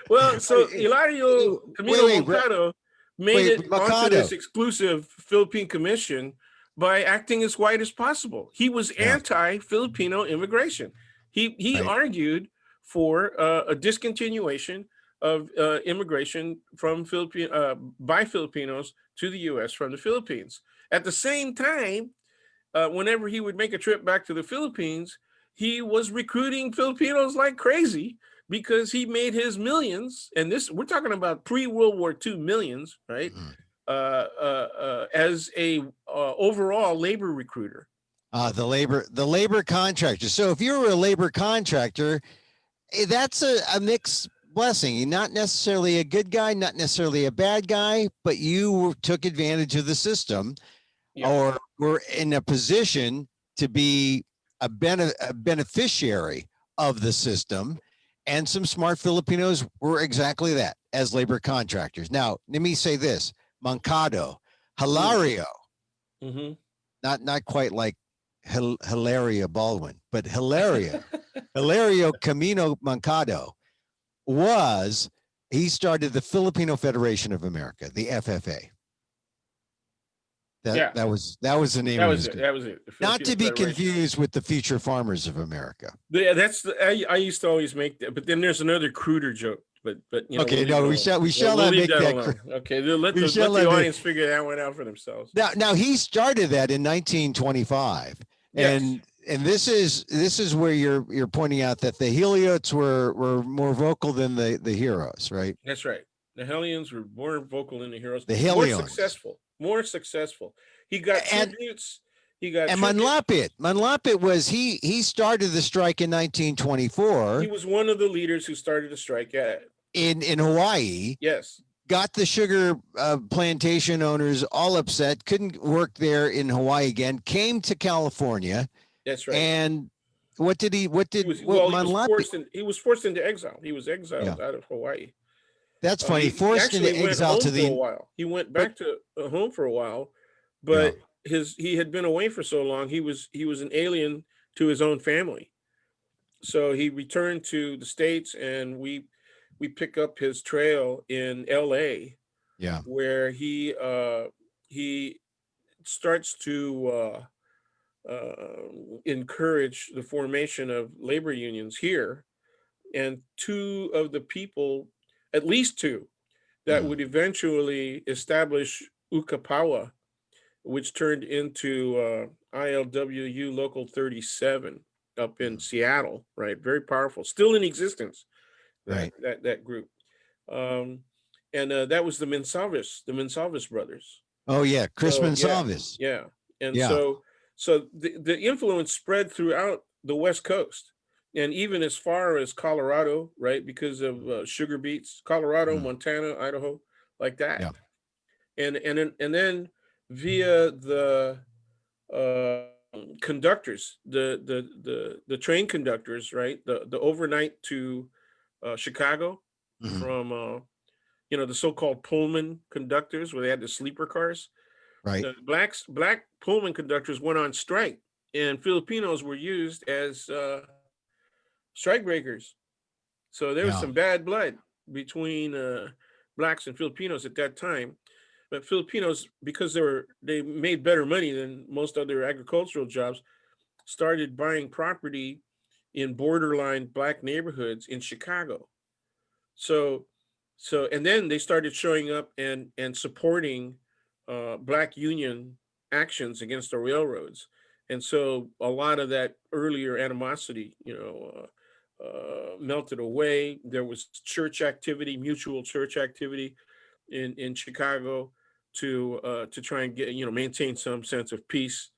Well, so Hilario Camilo Moncado made it onto this exclusive Philippine Commission by acting as white as possible. He was anti-Filipino immigration. He argued for a discontinuation of immigration from by Filipinos to the U.S. from the Philippines. At the same time, whenever he would make a trip back to the Philippines, he was recruiting Filipinos like crazy because he made his millions, and we're talking about pre-World War II millions, right? As a overall labor recruiter. The labor contractor. So if you're a labor contractor, that's a mixed blessing. You're not necessarily a good guy, not necessarily a bad guy, but you took advantage of the system, or were in a position to be a beneficiary of the system. And some smart Filipinos were exactly that, as labor contractors. Now, let me say this: Moncado, Hilario, Mhm. Not quite like Hilaria Baldwin, but Hilario Camino Mancado he started the Filipino Federation of America, the FFA. Yeah, That was the name that of was his it. group. That was it. The Not Filipino to be Federation. confused with the Future Farmers of America. Yeah, that's I used to always make that, but then there's another cruder joke. But you know, Okay, we'll leave it no, alone. we shall We'll not leave make that that. alone. Okay, let We shall the not make. audience figure that one out for themselves. Now he started that in 1925, Yes, and this is where you're pointing out that the Heliots were more vocal than the heroes, right? that's right. The Hellions were more vocal than the heroes, The more Helions. successful, more successful. He got and tributes. He got and tribute. Manlapit was he started the strike in He 1924 was one of the leaders who started the strike. Yeah. in Hawaii. Yes, Got the sugar plantation owners all upset, couldn't work there in Hawaii again, came to California, that's right. and what did He Manlapi? he was forced into exile. He was Yeah, exiled out of Hawaii. that's funny. He Forced into actually went exile home to for a the, while. He went but back to home for a while, yeah, but he had been away for so long. He was an alien to his own family. So he returned to the States, and we pick up his trail in L.A., yeah, where he starts to encourage the formation of labor unions here, and two of the people, at least two, that would eventually establish Ukapawa, which turned into ILWU Local 37 up in Seattle, right? Very powerful, still in existence, right. that group. Um, and that was the Mensalves brothers. Oh yeah, Chris So yeah, Gonzales. yeah. And Yeah, so the influence spread throughout the West Coast, and even as far as Colorado, right? Because of sugar beets, Colorado, mm, Montana, Idaho, like that. yeah, And then via the conductors, the train conductors, right? The overnight to Chicago mhm, from the so-called Pullman conductors, where they had the sleeper cars. right. The black Pullman conductors went on strike, and Filipinos were used as strike breakers. So there was Yeah, some bad blood between blacks and Filipinos at that time. But Filipinos, because they made better money than most other agricultural jobs, started buying property in borderline black neighborhoods in Chicago. So and then they started showing up and supporting black union actions against the railroads. And so a lot of that earlier animosity, melted away. There was church activity, mutual church activity in Chicago to try and maintain some sense of peace.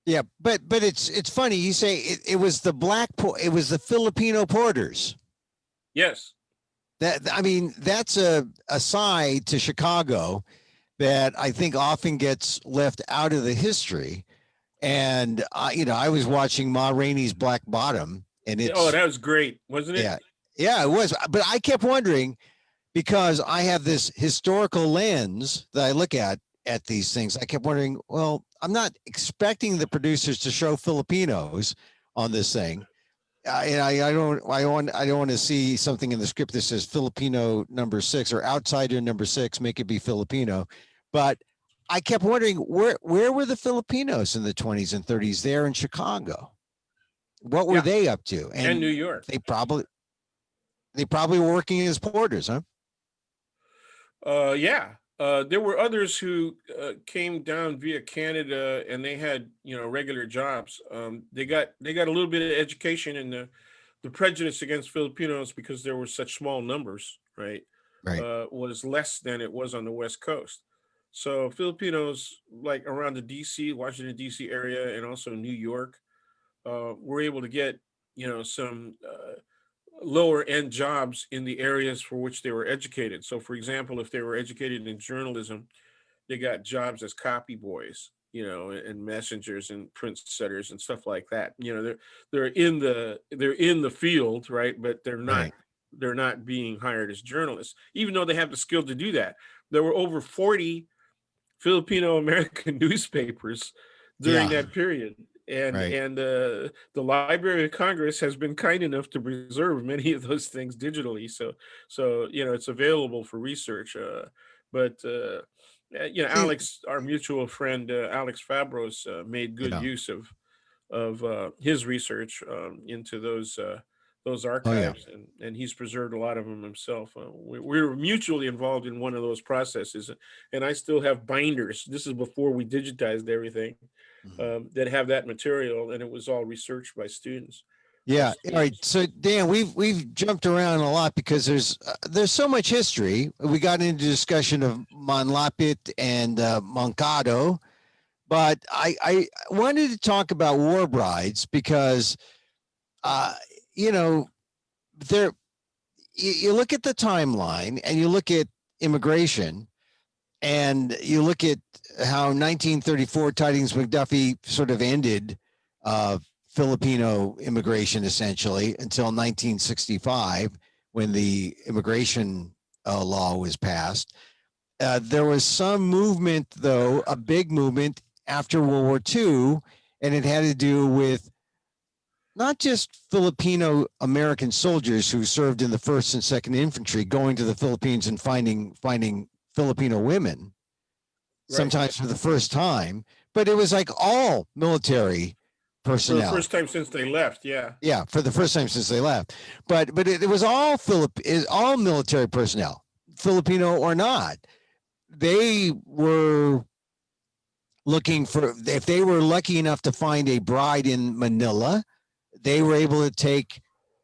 yeah, but it's funny you say it was it was the Filipino porters. Yes. That, I mean, that's a side to Chicago that I think often gets left out of the history. And I was watching Ma Rainey's Black Bottom, and Oh, it's that was great, wasn't it? yeah, yeah, it was. But I kept wondering, because I have this historical lens that I look at these things. I kept wondering, well, I'm not expecting the producers to show Filipinos on this thing. And I don't want to see something in the script that says Filipino number 6 or outsider number 6, make it be Filipino. But I kept wondering, where were the Filipinos in the 20s and 30s there in Chicago? What were Yeah, they up to? and New And York. they probably were working as porters, huh? Yeah. There were others who came down via Canada, and they had regular jobs. They got a little bit of education in the prejudice against Filipinos, because there were such small numbers, right? Right. Was less than it was on the West Coast. So Filipinos, like around the DC, Washington DC area, and also New York, were able to get some lower end jobs in the areas for which they were educated. So, for example, if they were educated in journalism, they got jobs as copy boys, and messengers and print setters and stuff like that. They're in the field, right? But Right. they're not being hired as journalists, even though they have the skill to do that. There were over 40 Filipino American newspapers during Yeah. that period. And Right. the Library of Congress has been kind enough to preserve many of those things digitally. So it's available for research. But See, Alex, our mutual friend, Alex Fabros, made good yeah. use of his research into those Oh, yeah. archives, and he's preserved a lot of them himself. We were mutually involved in one of those processes, and I still have binders. This is before we digitized everything, Mhm. that have that material, and it was all researched by students. Our Yeah. All right. students. So Dan, we've jumped around a lot because there's so much history. We got into discussion of Manlapit and Moncado, but I wanted to talk about war brides because uh, you know there you look at the timeline and you look at immigration and you look at how 1934 Tidings McDuffie sort of ended uh, Filipino immigration essentially until 1965 when the immigration law was passed. There was some movement, though, a big movement after World War II, and it had to do with not just Filipino American soldiers who served in the 1st and 2nd Infantry going to the Philippines and finding Filipino women, Right. sometimes for the first time, but it was like all military For the personnel. first time since they left. Yeah. Yeah, for the first time since they left. But it was all military personnel, Filipino or not. They were looking for, if they were lucky enough to find a bride in Manila, they were able to take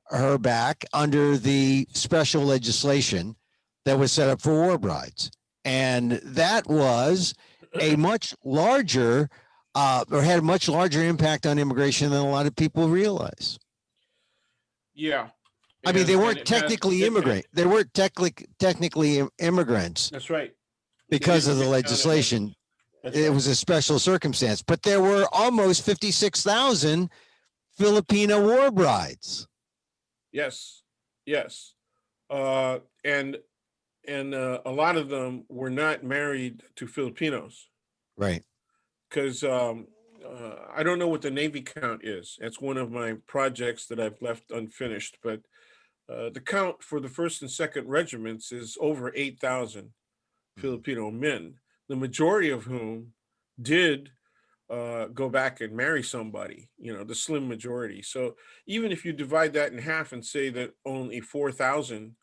her back under the special legislation that was set up for war brides. And that was a much larger, or had a much larger impact on immigration than a lot of people realize. Yeah. I mean, they And weren't it had technically immigrant. They weren't technically immigrants that's right. They because didn't of the get counted as. legislation. That's It right. was a special circumstance, but there were almost 56,000 Filipino war brides. Yes. Yes. Uh, and a lot of them were not married to Filipinos, Right. because I don't know what the Navy count is. That's one of my projects that I've left unfinished. But the count for the 1st and 2nd regiments is over 8,000 Filipino men, the majority of whom did go back and marry somebody, the slim majority. So even if you divide that in half and say that only 4,000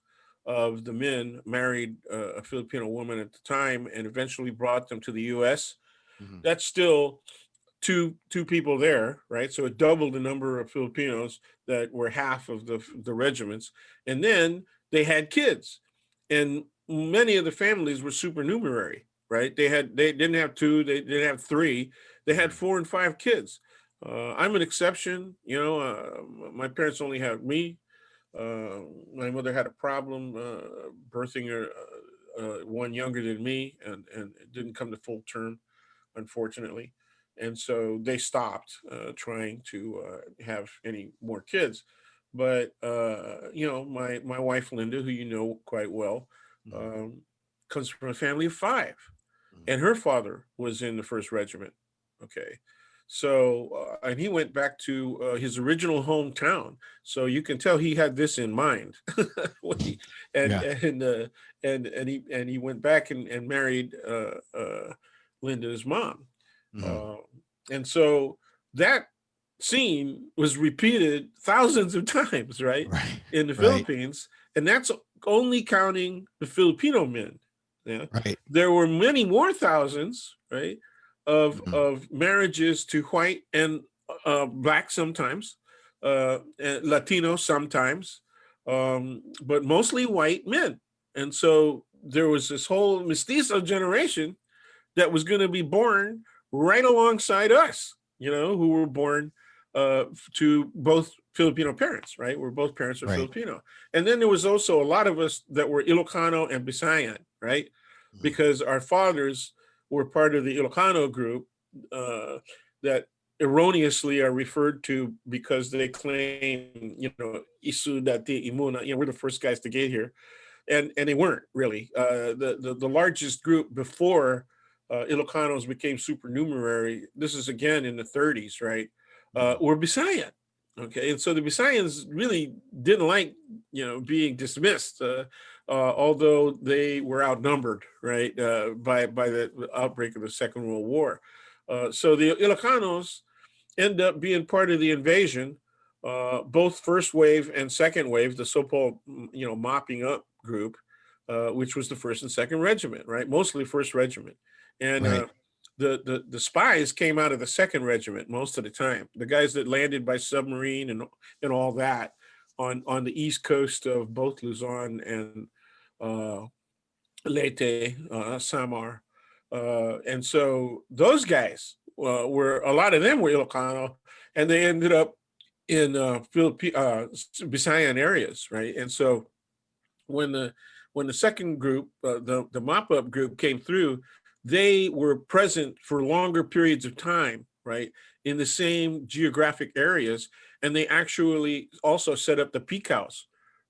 of the men married a Filipino woman at the time and eventually brought them to the U.S., Mhm. that's still two people there, right? So it doubled the number of Filipinos that were half of the regiments, and then they had kids, and many of the families were supernumerary, right? They didn't have two, they didn't have three, they had 4 and 5 kids. I'm an exception, my parents only had me. My mother had a problem birthing one younger than me, and it didn't come to full term, unfortunately. And so they stopped trying to have any more kids. But my wife Linda, who you know quite well, Mhm. um, comes from a family of 5, Mhm. and her father was in the 1st regiment. Okay, so and he went back to his original hometown. So you can tell he had this in mind. when he, and Yeah. and uh, and he went back and married Linda's mom. Mhm. Uh, and so that scene was repeated thousands of times, right, Right. in the Right. Philippines, and that's only counting the Filipino men. Yeah, Right. there were many more thousands, right, Mhm. of marriages to white and black sometimes, and Latino sometimes, but mostly white men. And so there was this whole mestizo generation that was going to be born right alongside us, who were born to both Filipino parents, right? We're both parents are Right. Filipino. And then there was also a lot of us that were Ilocano and Bisayan, right? Mhm. Because our fathers were part of the Ilocano group that erroneously are referred to because they claim, Isu Dati Imuna, we're the first guys to get here. And they weren't really. The largest group before Ilocanos became supernumerary, this is again in the 30s, right? Were Bisayan. Okay, and so the Bisayans really didn't like, being dismissed, although they were outnumbered, right, by the outbreak of the Second World War. So the Ilocanos end up being part of the invasion, both first wave and second wave, the so-called, mopping up group, which was the first and second regiment, right? Mostly first regiment. And Right. the spies came out of the second regiment most of the time. The guys that landed by submarine and all that on the east coast of both Luzon and Leyte, Samar. And so those guys were, a lot of them were Ilocano, and they ended up in Visayan areas, right? And so when the second group, the mop-up group came through, they were present for longer periods of time, right, in the same geographic areas, and they actually also set up the PICAOs,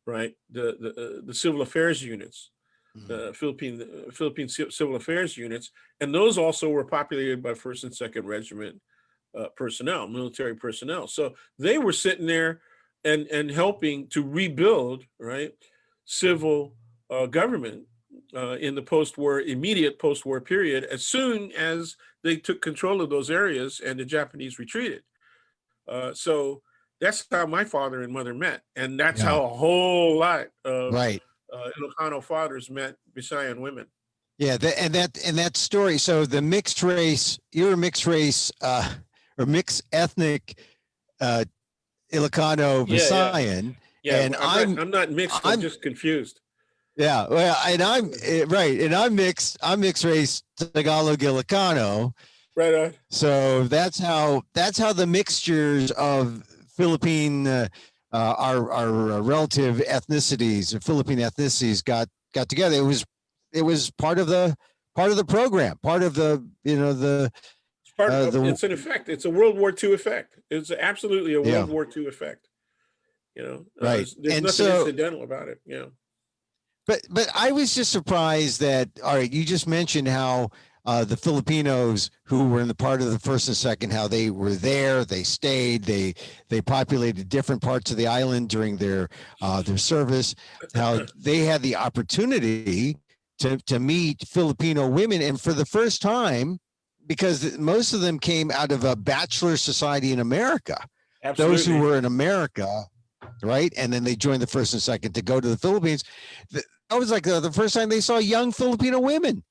right, the civil affairs units, the Philippine civil affairs units, and those also were populated by first and second regiment personnel, military personnel. So they were sitting there and helping to rebuild, right, civil government in the immediate post-war period, as soon as they took control of those areas and the Japanese retreated. So that's how my father and mother met, and that's how a whole lot of Ilocano fathers met Visayan women. Yeah, and that story. So the mixed race, you're a mixed race or mixed ethnic Ilocano Visayan. Yeah, and I'm not mixed. I'm just confused. Yeah, well, and I'm right, and I'm mixed race Tagalog Ilocano. Right on. So that's how the mixtures of Philippine our relative ethnicities, or Philippine ethnicities got together. It was part of the program, part of the It's part of it's an effect. It's a World War II effect. It's absolutely a World War II effect. Right. There's and nothing so, incidental about it. But I was just surprised that, all right, you just mentioned how the Filipinos who were in the part of the first and second, how they were there, they stayed, they populated different parts of the island during their service, how they had the opportunity to meet Filipino women, and for the first time, because most of them came out of a bachelor society in America. Absolutely. Those who were in America, right, and then they joined the first and second to go to the Philippines. That was like the first time they saw young Filipino women.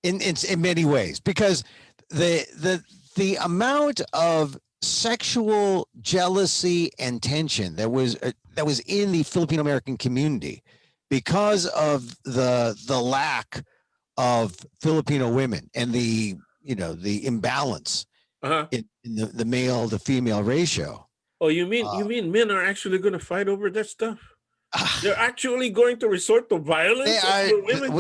In many ways, because the amount of sexual jealousy and tension that was in the Filipino American community because of the lack of Filipino women and the imbalance in the male to female ratio. Oh, you mean men are actually going to fight over that stuff? They're actually going to resort to violence over women?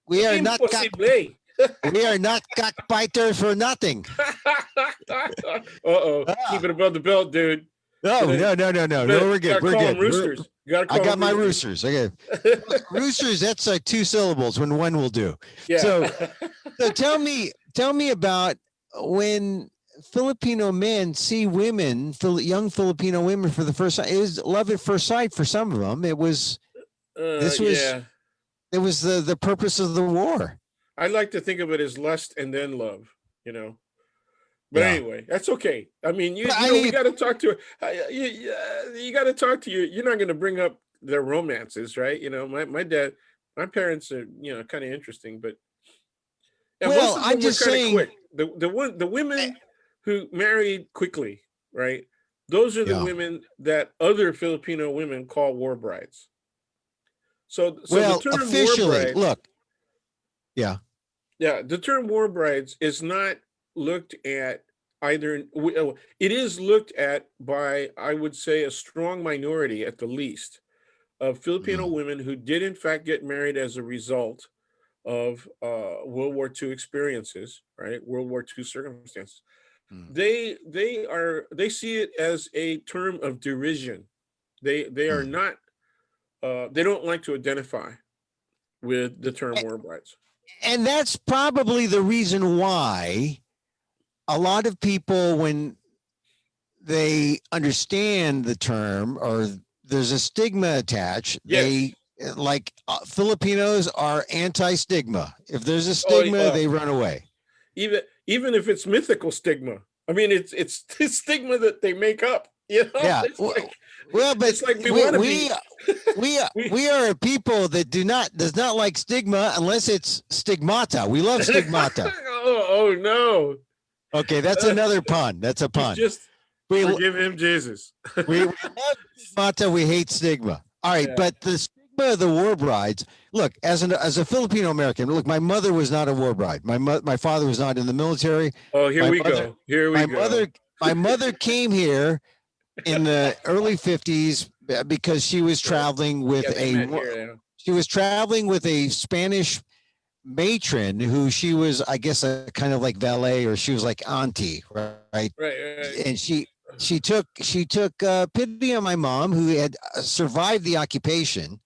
We are not cockfighters for nothing. Keep it above the belt, dude. No, we're good. We're good. Roosters. I got my roosters. Okay. Roosters, that's like 2 syllables when one will do. Yeah. So tell me about when Filipino men see women, young Filipino women for the first time. It was love at first sight for some of them. It was it was the purpose of the war. I like to think of it as lust and then love, But anyway, that's okay. I mean, we got to talk to you got to talk to you're not going to bring up their romances, right? My parents are, kind of interesting, but well, I'm just saying, quick. The women who married quickly, right? Those are the women that other Filipino women call war brides. So well, the term officially, war bride, yeah, the term war brides is not looked at either. It is looked at by, I would say, a strong minority at the least of Filipino women who did in fact get married as a result of World War II experiences, right? World War II circumstances. They see it as a term of derision. They are not. They don't like to identify with the term war brides. And that's probably the reason why a lot of people, when they understand the term, or there's a stigma attached, Yes. they like Filipinos are anti-stigma. If there's a Oh, stigma, they run away. even if it's mythical stigma. I mean, it's stigma that they make up. You know, Yeah. it's like, Well, but it's like we want to be. we are a people that does not like stigma unless it's stigmata. We love stigmata. Oh no. Okay, that's another pun. That's a pun. Just We forgive him, Jesus. we love stigmata. We hate stigma. All right, Yeah. but the stigma of the war brides. Look, as a Filipino American, look, my mother was not a war bride. My father was not in the military. Oh, here My we mother- go. Here we go. My mother came here in the early 50s because she was traveling with Yeah, they met here, she was traveling with a Spanish matron who she was, I guess, a kind of like valet, or she was like auntie, right? right. And she took pity on my mom, who had survived the occupation,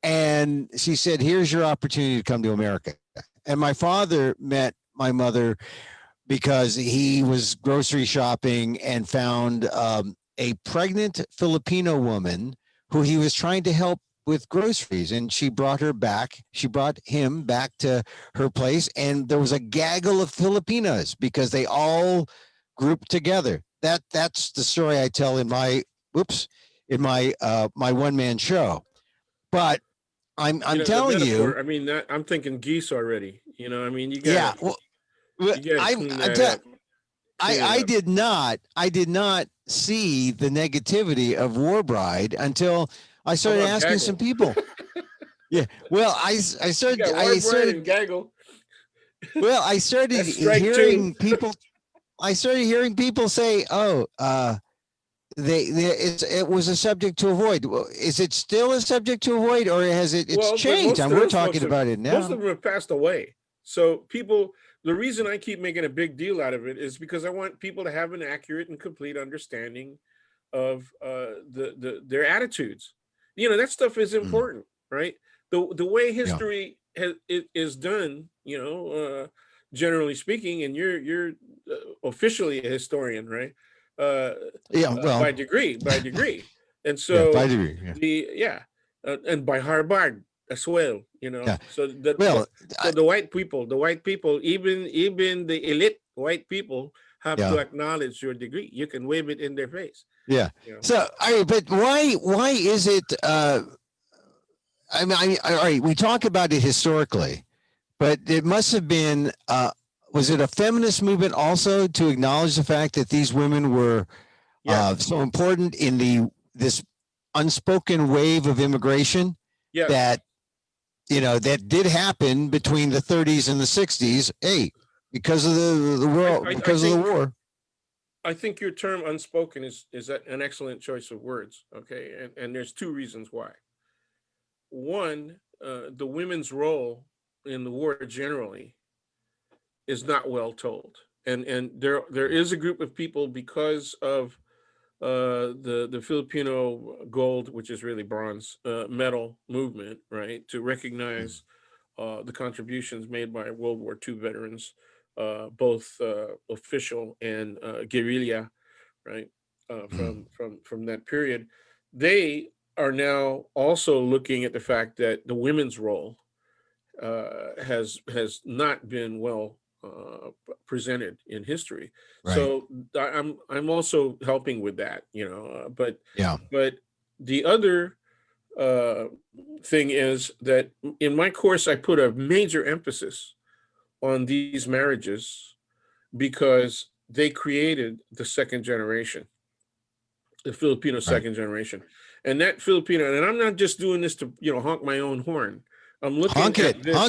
and she said, "Here's your opportunity to come to America." And my father met my mother because he was grocery shopping and found a pregnant Filipino woman who he was trying to help with groceries, and she brought him back to her place, and there was a gaggle of Filipinas because they all grouped together. That's the story I tell in my my one-man show. But I'm telling you, I mean, I'm thinking geese already. You know, I mean, you yeah. gotta, Well, you gotta clean that up. I did not see the negativity of War Bride until I started asking gaggle? some people. Yeah. Well, I started and gaggle. well, I started That's strike hearing two. people say, "Oh, it was a subject to avoid." Well, is it still a subject to avoid, or has it's Well, but changed? most And of we're those folks talking about it Most now. of them have passed away. So people, the reason I keep making a big deal out of it is because I want people to have an accurate and complete understanding of their attitudes. You know, that stuff is important, right? The way history is done, you know, generally speaking, and you're officially a historian, right? Well, By degree, and yeah, by so degree, yeah. and by Harvard as well, you know. Yeah. So that Well, so the white people, even the elite white people have to acknowledge your degree. You can wave it in their face. Yeah. You know? So, all right, but why is it? I mean, all right, we talk about it historically, but it must have been. Was it a feminist movement also to acknowledge the fact that these women were so important in this unspoken wave of immigration that that did happen between the 30s and the 60s? Hey, because of the world, because of the war. I think your term unspoken is an excellent choice of words. Okay. And there's two reasons why. One, the women's role in the war generally is not well told. And there is a group of people, because of the Filipino gold, which is really bronze medal movement, right, to recognize the contributions made by World War II veterans, both official and guerrilla, right, from that period. They are now also looking at the fact that the women's role has not been well presented in history. Right. So I'm also helping with that, you know. But Yeah. but the other thing is that in my course I put a major emphasis on these marriages because they created the second generation, the Filipino second generation, and that Filipino. And I'm not just doing this to honk my own horn. I'm looking honk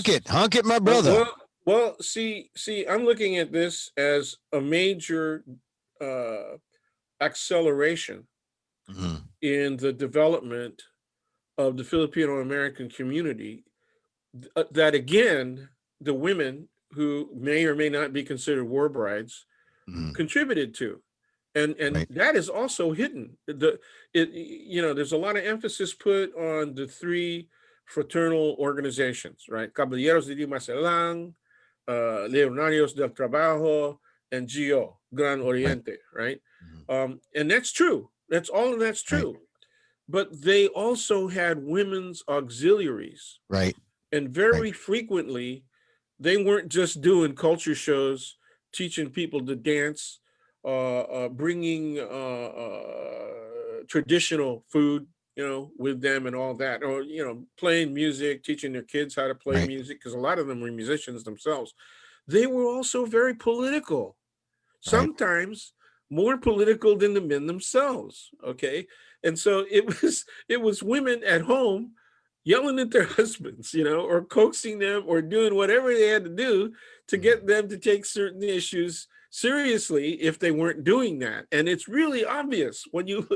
it, my brother. Well, see, I'm looking at this as a major acceleration in the development of the Filipino American community. That again, the women who may or may not be considered war brides contributed to, and that is also hidden. There's a lot of emphasis put on the three fraternal organizations, right? Caballeros de Dimasalang, Legionarios del Trabajo, and GO, Gran Oriente, right? And that's true. That's true. Right. But they also had women's auxiliaries. Right. And very frequently, they weren't just doing culture shows, teaching people to dance, bringing traditional food, with them and all that, or, playing music, teaching their kids how to play music, because a lot of them were musicians themselves. They were also very political, sometimes more political than the men themselves. Okay. And so it was women at home yelling at their husbands, or coaxing them or doing whatever they had to do to get them to take certain issues seriously if they weren't doing that. And it's really obvious when you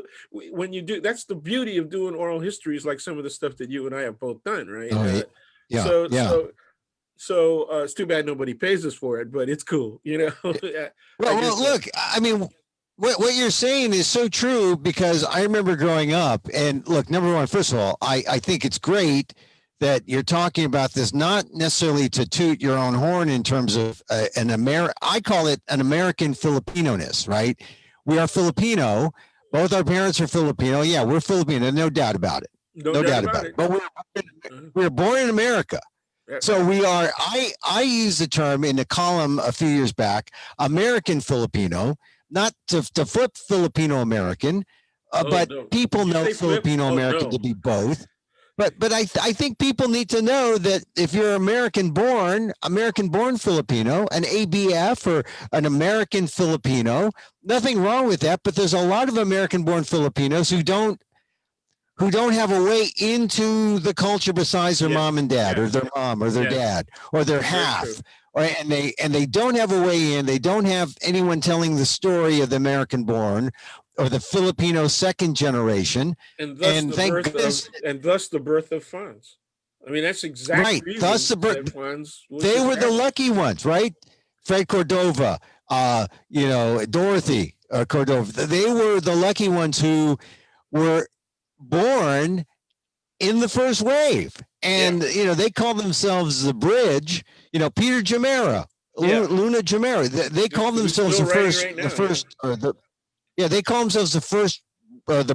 do. That's the beauty of doing oral histories, like some of the stuff that you and I have both done, right? So it's too bad nobody pays us for it, but it's cool, Well, look, I mean, what you're saying is so true, because I remember growing up, and look, number one, first of all, I think it's great that you're talking about this, not necessarily to toot your own horn in terms of I call it an American Filipino-ness, right? We are Filipino. Both our parents are Filipino. Yeah, we're Filipino, no doubt about it. No doubt about it. But we're born in America. So we are, I used the term in a column a few years back, American Filipino, not to flip Filipino American, but people know Filipino American to be both. But I think people need to know that if you're American born Filipino, an ABF or an American Filipino, nothing wrong with that. But there's a lot of American born Filipinos who don't have a way into the culture besides their mom and dad, or their mom or their dad, or their half. And they don't have a way in. They don't have anyone telling the story of the American born or the Filipino second generation. And thus the birth of FANHS. I mean, that's exactly right. Thus the birth. They were the lucky ones, right? Fred Cordova, Dorothy Cordova. They were the lucky ones who were born in the first wave, and they call themselves the bridge. Peter Jamera, Luna Jamera. They call themselves the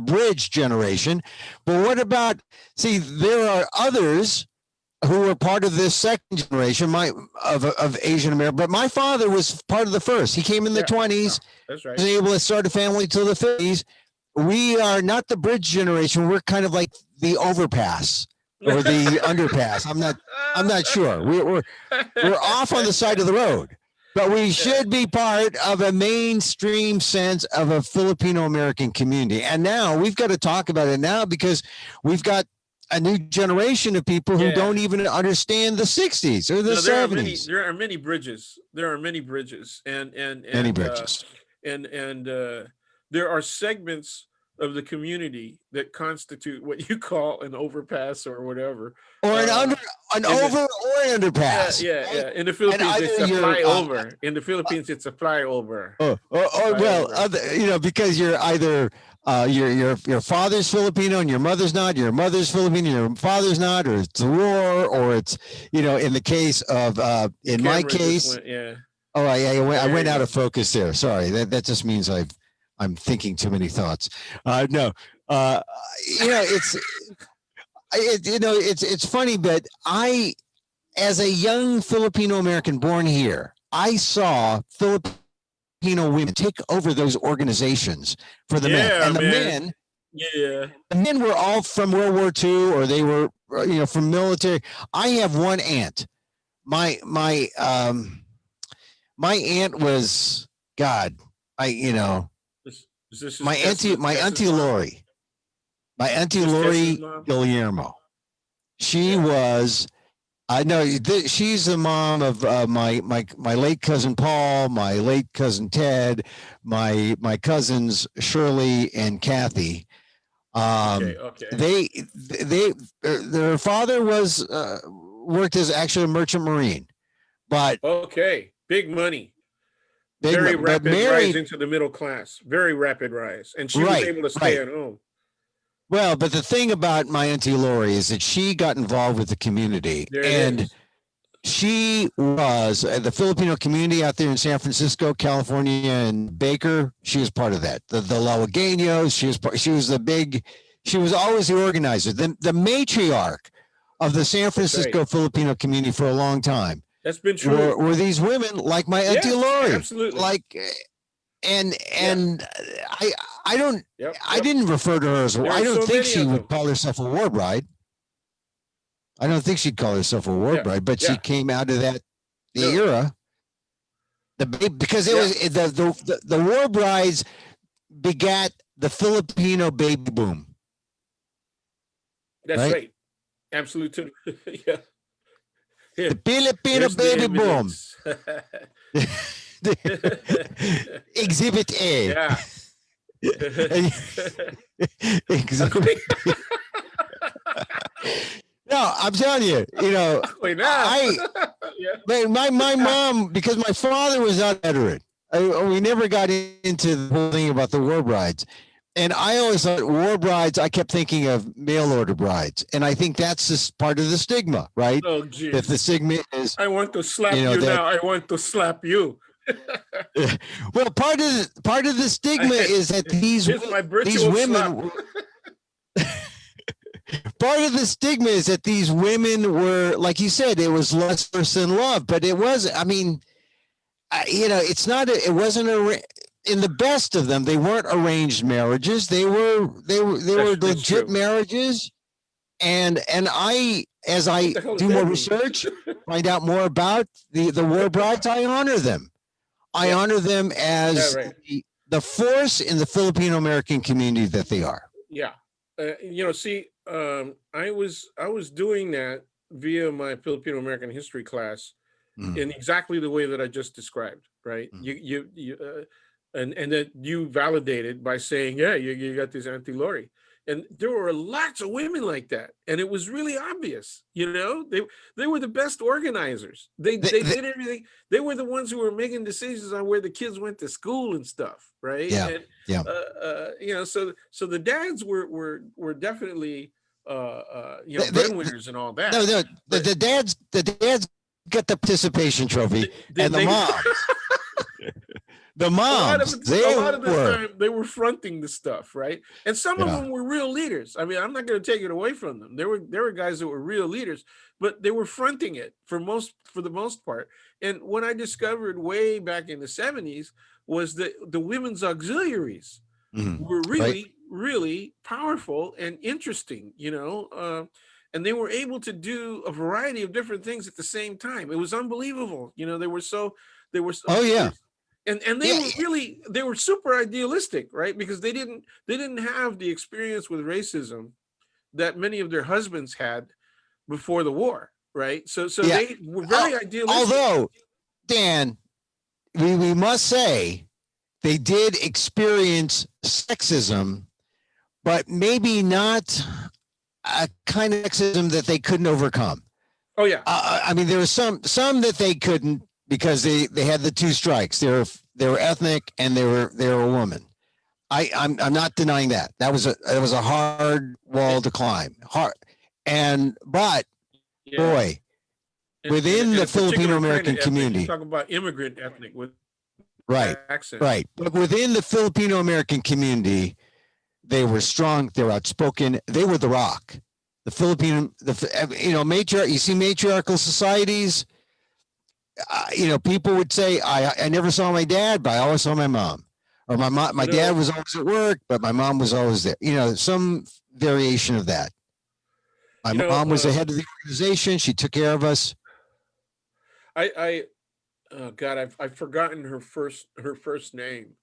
bridge generation. But what about? See, there are others who were part of this second generation, of Asian American. But my father was part of the first. He came in the 20s. That's right. Was able to start a family till the 50s. We are not the bridge generation. We're kind of like the overpass or the underpass. I'm not sure. We're off on the side of the road, but we should be part of a mainstream sense of a Filipino American community. And now we've got to talk about it now, because we've got a new generation of people who don't even understand the 60s or the 70s. There are many bridges. And many bridges. There are segments of the community that constitute what you call an overpass or whatever, or an underpass. Yeah. In the Philippines, it's a flyover. In the Philippines, it's a flyover. Because you're either your father's Filipino and your mother's not. Your mother's Filipino, your father's not, or it's a war, or it's in the case of in my case. I went out of focus there. Sorry, that just means I'm thinking too many thoughts. It's funny, but I, as a young Filipino American born here, I saw Filipino women take over those organizations for the men, and the men were all from World War II, or they were from military. I have one aunt. My aunt was my auntie Lori Guillermo. She was, she's the mom of my late cousin Paul, my late cousin Ted, my cousins Shirley and Kathy. Their father was worked as actually a merchant marine, but big money. Very rapid rise into the middle class. Very rapid rise. And she was able to stay at home. Well, but the thing about my Auntie Lori is that she got involved with the community, There it and is. she was the Filipino community out there in San Francisco, California, and Baker. She was part of that. The Lawagueños. She was the big. She was always the organizer, the matriarch of the San That's right. Francisco Filipino community for a long time. That's been true. Were these women like my Auntie Yes, Lori? absolutely. Like, and I don't. Yep, I yep. didn't refer to her as. There I are don't so think many she of would them. call herself a war bride. I don't think she'd call herself a war Yeah, bride, but she yeah. came out of that No. era. Because it Yeah. was the war brides begat the Filipino baby boom. That's Right? right. Absolutely. Yeah. Here, The Filipino here's the baby boom. evidence. Exhibit A. Yeah. Exhibit. No, I'm telling you, Wait, now. Yeah. my mom, because my father was not a veteran. We never got into the whole thing about the war brides. And I always thought war brides, I kept thinking of mail order brides. And I think that's just part of the stigma, right? Oh, That geez. the stigma is, I want to slap you know, you that- now. I want to slap you. well, part of the stigma is that these Here's my virtual women, slap. part of the stigma is that these women were, like you said, it was lust than love, but it was, I mean, it's not, it wasn't in the best of them. They weren't arranged marriages. They were That's legit true. marriages. And I, as I What the hell do does more that mean? research, find out more about the war brides, I honor them. I Yeah. honor them as Yeah, right. the force in the Filipino American community that they are. Yeah. See, I was doing that via my Filipino American history class in exactly the way that I just described, right? And that you validated by saying, yeah, you got this Auntie Lori. And there were lots of women like that. And it was really obvious, they were the best organizers. They did everything. They were the ones who were making decisions on where the kids went to school and stuff. Right. Yeah. And, Yeah. so the dads were definitely, breadwinners and all that. No, the dads got the participation trophy, and the moms. The moms, a lot of the time they were fronting the stuff, right? And some of Yeah. them were real leaders. I mean, I'm not going to take it away from them. There were guys that were real leaders, but they were fronting it for the most part. And what I discovered way back in the 70s was that the women's auxiliaries were really powerful and interesting, and they were able to do a variety of different things at the same time. It was unbelievable. They were so. Oh yeah. And they were super idealistic, right? Because they didn't have the experience with racism that many of their husbands had before the war, right? So they were very idealistic. Although, Dan, we must say they did experience sexism, but maybe not a kind of sexism that they couldn't overcome. Oh yeah. I mean, there was some that they couldn't, because they had the two strikes. They were ethnic and they were a woman. I'm not denying that. That was a hard wall to climb. But boy, within the Filipino American community, you talk about immigrant ethnic with accent. Right. But within the Filipino American community, they were strong. They were outspoken. They were the rock. The Filipino, you see matriarchal societies. People would say, I never saw my dad, but I always saw my mom. Or my dad was always at work, but my mom was always there. Some variation of that. My mom was the head of the organization. She took care of us. I've forgotten her first name,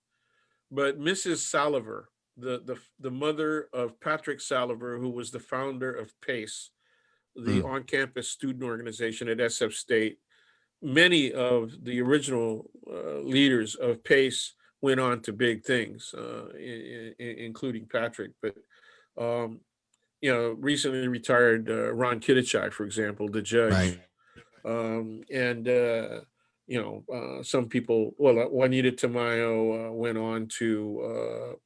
but Mrs. Saliver, the mother of Patrick Saliver, who was the founder of PACE, the on-campus student organization at SF State. Many of the original leaders of PACE went on to big things, including Patrick. But, recently retired Ron Kitichai, for example, the judge. Right. Some people, Juanita Tamayo went on to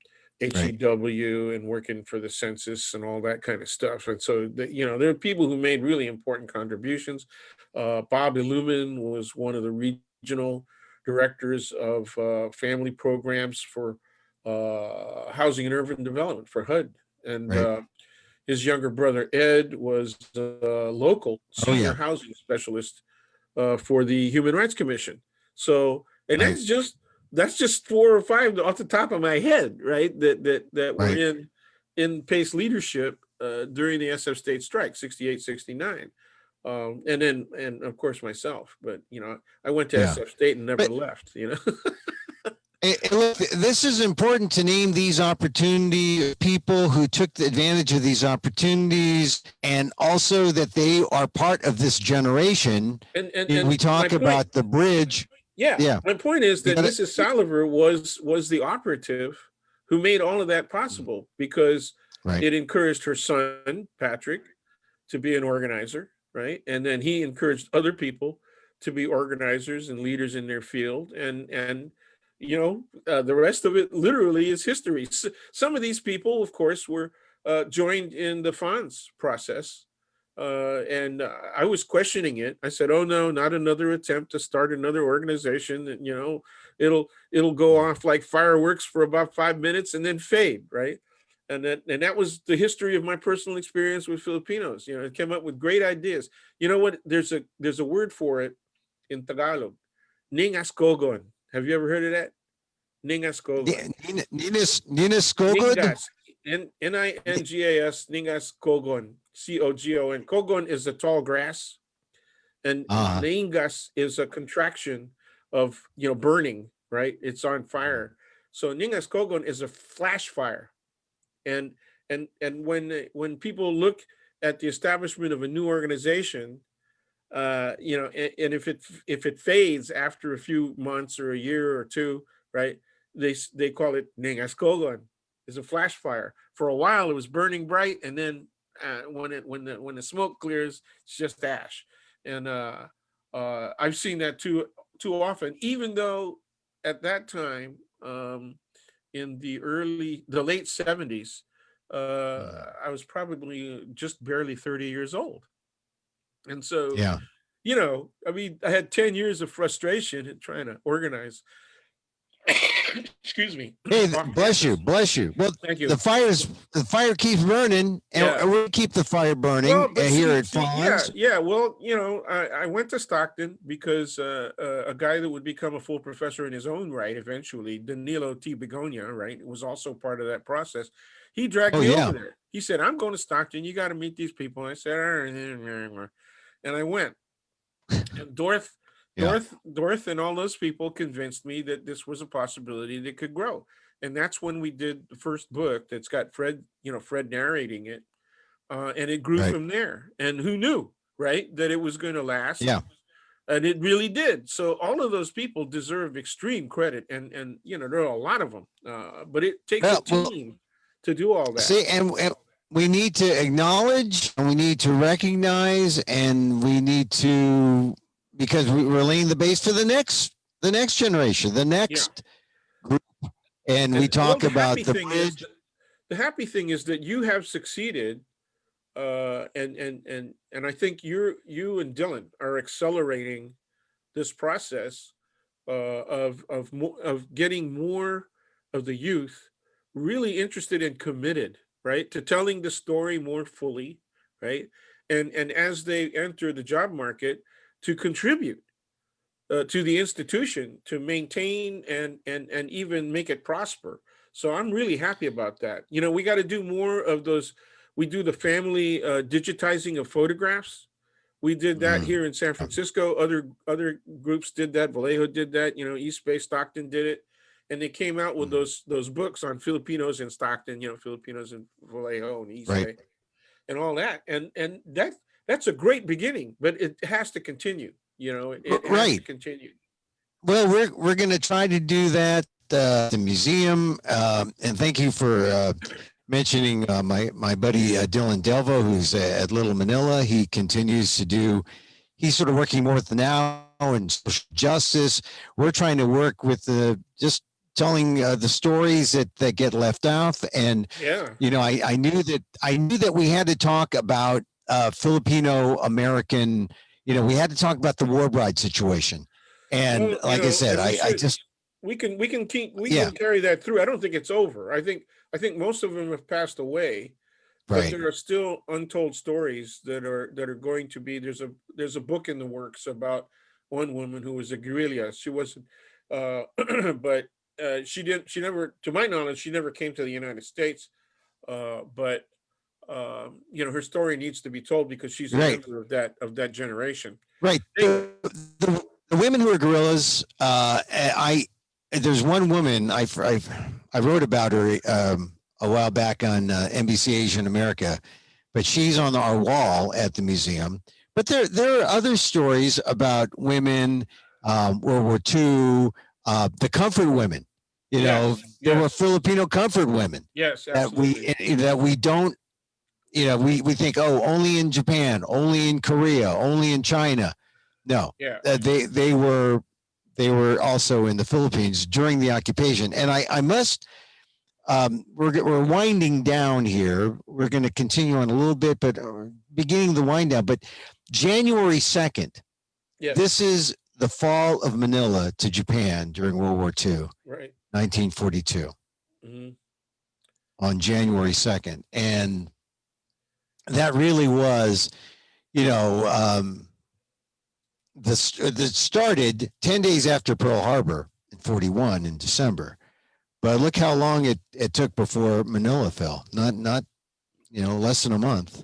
HEW and working for the census and all that kind of stuff. And so, there are people who made really important contributions. Bob Illumin was one of the regional directors of family programs for housing and urban development for HUD. And Right. his younger brother, Ed, was a local Oh senior yeah. housing specialist for the Human Rights Commission. So, and Right. that's just 4 or 5 off the top of my head, right? That were Right. in PACE leadership during the SF state strike, 68, 69. And of course myself, but I went to Yeah. SF state and never But left, look, this is important to name these opportunity people who took the advantage of these opportunities, and also that they are part of this generation. And We my talk point, about the bridge. yeah, Yeah. my point is You that gotta, Mrs. Saliver was the operative who made all of that possible, because right. it encouraged her son, Patrick, to be an organizer, right? And then he encouraged other people to be organizers and leaders in their field. And the rest of it literally is history. Some of these people, of course, were joined in the FANHS process. And I was questioning it. I said, "Oh no, not another attempt to start another organization. And, it'll go off like fireworks for about 5 minutes and then fade, right?" And that was the history of my personal experience with Filipinos. It came up with great ideas. You know what? There's a word for it in Tagalog, ningaskogon. Have you ever heard of that? Ningaskogon. Nina Skogod. Ningas, Ningas, Ningas Kogon, Cogon. Kogon is the tall grass, and Ningas is a contraction of burning. Right, it's on fire. So Ningas Kogon is a flash fire, and when people look at the establishment of a new organization, and if it fades after a few months or a year or two, right, they call it Ningas Kogon. Is a flash fire. For a while, it was burning bright, and then when the smoke clears, it's just ash. And I've seen that too often. Even though at that time, in the late 70s, I was probably just barely 30 years old, and so Yeah. I had 10 years of frustration in trying to organize. Excuse me. Hey, bless you. Well, Thank you. the fire keeps burning, and we'll keep the fire burning here at FANHS. Yeah. Well, I went to Stockton because a guy that would become a full professor in his own right eventually, Danilo T. Begonia, right, was also part of that process. He dragged me over there. He said, "I'm going to Stockton. You got to meet these people." And I said, and I went. And Dorth and all those people convinced me that this was a possibility that could grow. And that's when we did the first book that's got Fred narrating it. And it grew from there. And who knew, right, that it was going to last? Yeah. And it really did. So all of those people deserve extreme credit. And there are a lot of them. But it takes a team to do all that. See, and we need to acknowledge, and we need to recognize, and we need to, because we're laying the base for the next generation, the next group. And we talk about the bridge. The happy thing is that you have succeeded, and I think you and Dylan are accelerating this process of getting more of the youth really interested and committed, right, to telling the story more fully, right, and as they enter the job market, to contribute to the institution, to maintain and even make it prosper. So I'm really happy about that. We got to do more of those. We do the family digitizing of photographs. We did that here in San Francisco. Other groups did that. Vallejo did that. East Bay, Stockton did it, and they came out with those books on Filipinos in Stockton. Filipinos in Vallejo and East Bay, and all that. And that's a great beginning, but it has to continue. It has to continue. Well, we're going to try to do that. The museum, and thank you for mentioning my buddy Dylan Delvo, who's at Little Manila. He continues to do. He's sort of working more with the now and social justice. We're trying to work with just telling the stories that get left out. And Yeah. I knew that we had to talk about Filipino American. We had to talk about the war bride situation. And Well, like I said, and we I should, just we yeah, can carry that through. I don't think it's over. I think most of them have passed away, but right. there are still untold stories that are going to be. There's a book in the works about one woman who was a guerrilla. She wasn't, but she never, to my knowledge, she never came to the United States. But her story needs to be told because she's a Right. member of that generation. Right. They, The women who are guerrillas, there's one woman I wrote about her a while back on NBC Asian America, but she's on our wall at the museum. But there are other stories about women, World War II, the comfort women. yes, There were yes, Filipino comfort women yes, that absolutely. we don't. We think, oh, only in Japan, only in Korea, only in China. No, Yeah. they were also in the Philippines during the occupation. And I must we're winding down here. We're going to continue on a little bit, but beginning the wind down. But January 2nd, Yes. this is the fall of Manila to Japan during World War II, Right. 1942, Hmm. on January 2nd. And that really was, you know, that started 10 days after Pearl Harbor in 41 in December. But look how long it took before Manila fell. Not less than a month.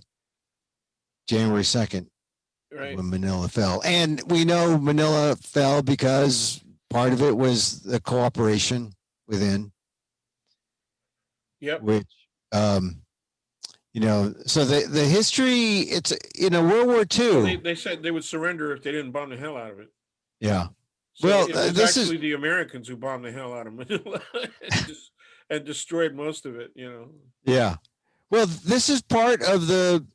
January 2nd, Right. when Manila fell. And we know Manila fell because part of it was the cooperation within, Yep. which so the history, it's World War Well, II. they said they would surrender if they didn't bomb the hell out of it. Yeah. So Well, it was this is actually the Americans who bombed the hell out of Manila and destroyed most of it. yeah. Well, this is part of the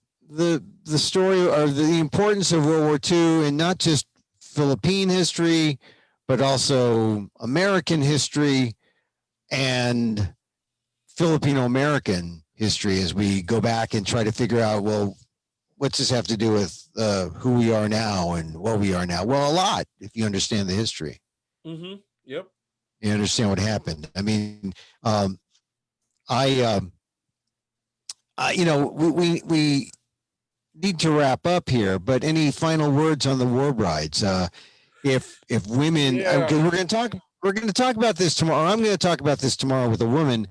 story, or the importance of World War II, and not just Philippine history, but also American history and Filipino American history, as we go back and try to figure out, well, what's this have to do with who we are now and what we are now? Well, a lot, if you understand the history. Mm-hmm. Yep. You understand what happened. I mean, I, we need to wrap up here, but any final words on the war brides? If women, Yeah. because we're going to talk about this tomorrow. I'm going to talk about this tomorrow with a woman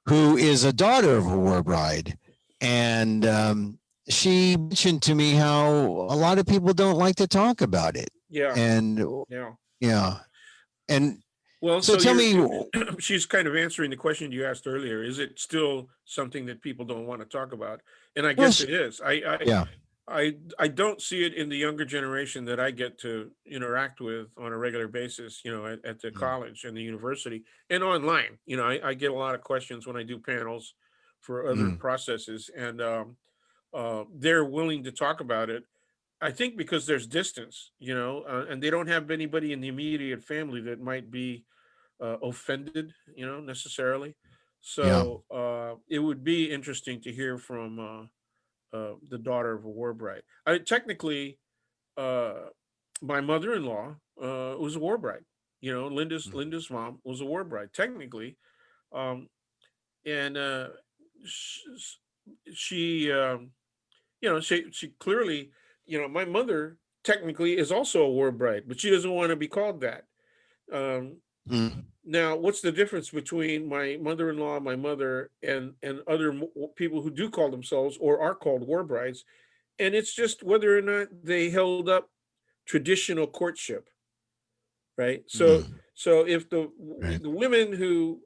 who is a daughter of a war bride, and she mentioned to me how a lot of people don't like to talk about it, Yeah. and Yeah. yeah, and Well, so so tell me, she's kind of answering the question you asked earlier. Is it still something that people don't want to talk about? And I well, guess it is. yeah, I don't see it in the younger generation that I get to interact with on a regular basis, at the mm, college and the university and online. I get a lot of questions when I do panels for other mm, processes, and they're willing to talk about it. I think because there's distance, and they don't have anybody in the immediate family that might be offended, necessarily. yeah, So it would be interesting to hear from the daughter of a war bride. Technically, uh, my mother-in-law was a war bride. mm, Linda's mom was a war bride technically, um, and sh- she, she clearly, my mother technically is also a war bride, but she doesn't want to be called that. Um, mm, Now, what's the difference between my mother-in-law, my mother, and other people who do call themselves or are called war brides? And it's just whether or not they held up traditional courtship, right? So, mm, so if the right, the women who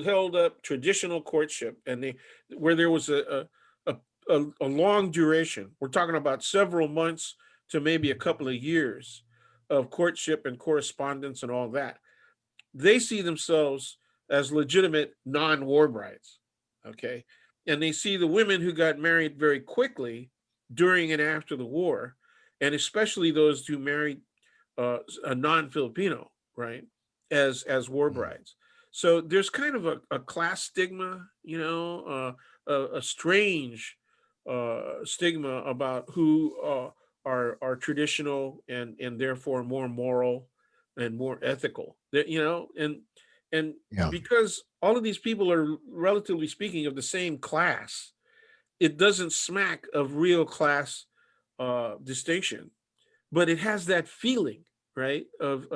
held up traditional courtship and they where there was a long duration, we're talking about several months to maybe a couple of years of courtship and correspondence and all that, they see themselves as legitimate non-war brides. Okay. And they see the women who got married very quickly during and after the war, and especially those who married a non-Filipino, right? as war brides. So there's kind of a class stigma, you know, a strange stigma about who are traditional and therefore more moral and more ethical. That, you know, and Yeah. because all of these people are relatively speaking of the same class, it doesn't smack of real class distinction, but it has that feeling, right, of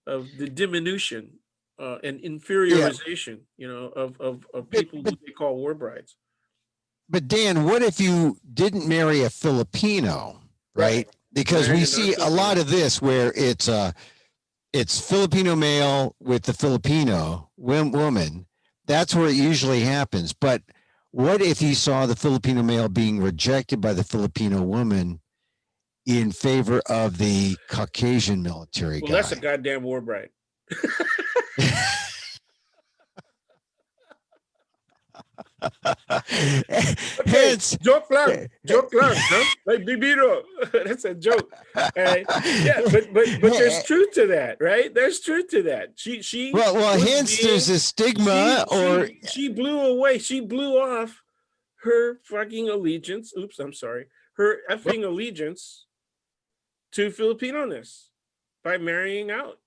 the diminution and Yeah. inferiorization, you know, of But, people but, who they call war brides. but Dan, what if you didn't marry a Filipino, Right. right? Because Married we a see a lot non-Filipino. of this where it's Filipino male with the Filipino woman. That's where it usually happens. But what if you saw the Filipino male being rejected by the Filipino woman in favor of the Caucasian military Well, that's a guy? goddamn war bride. Okay, Hence, joke lang, huh? Like Bibiro, that's a joke. Yeah, but there's truth to that, right? There's truth to that. She well, was hence there's being a stigma, or she blew away. She blew off her fucking allegiance. Oops, I'm sorry. Her effing allegiance to Filipino-ness by marrying out.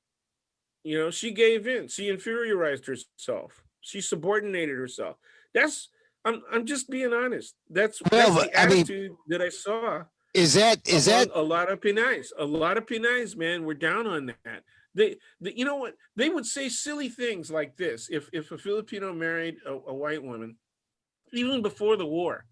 You know, she gave in. She inferiorized herself. She subordinated herself. That's I'm just being honest. That's well, the I mean, attitude that I saw is that among a lot of Pinays. A lot of Pinays, man, were down on that. They you know what? They would say silly things like this. If a Filipino married a white woman, even before the war,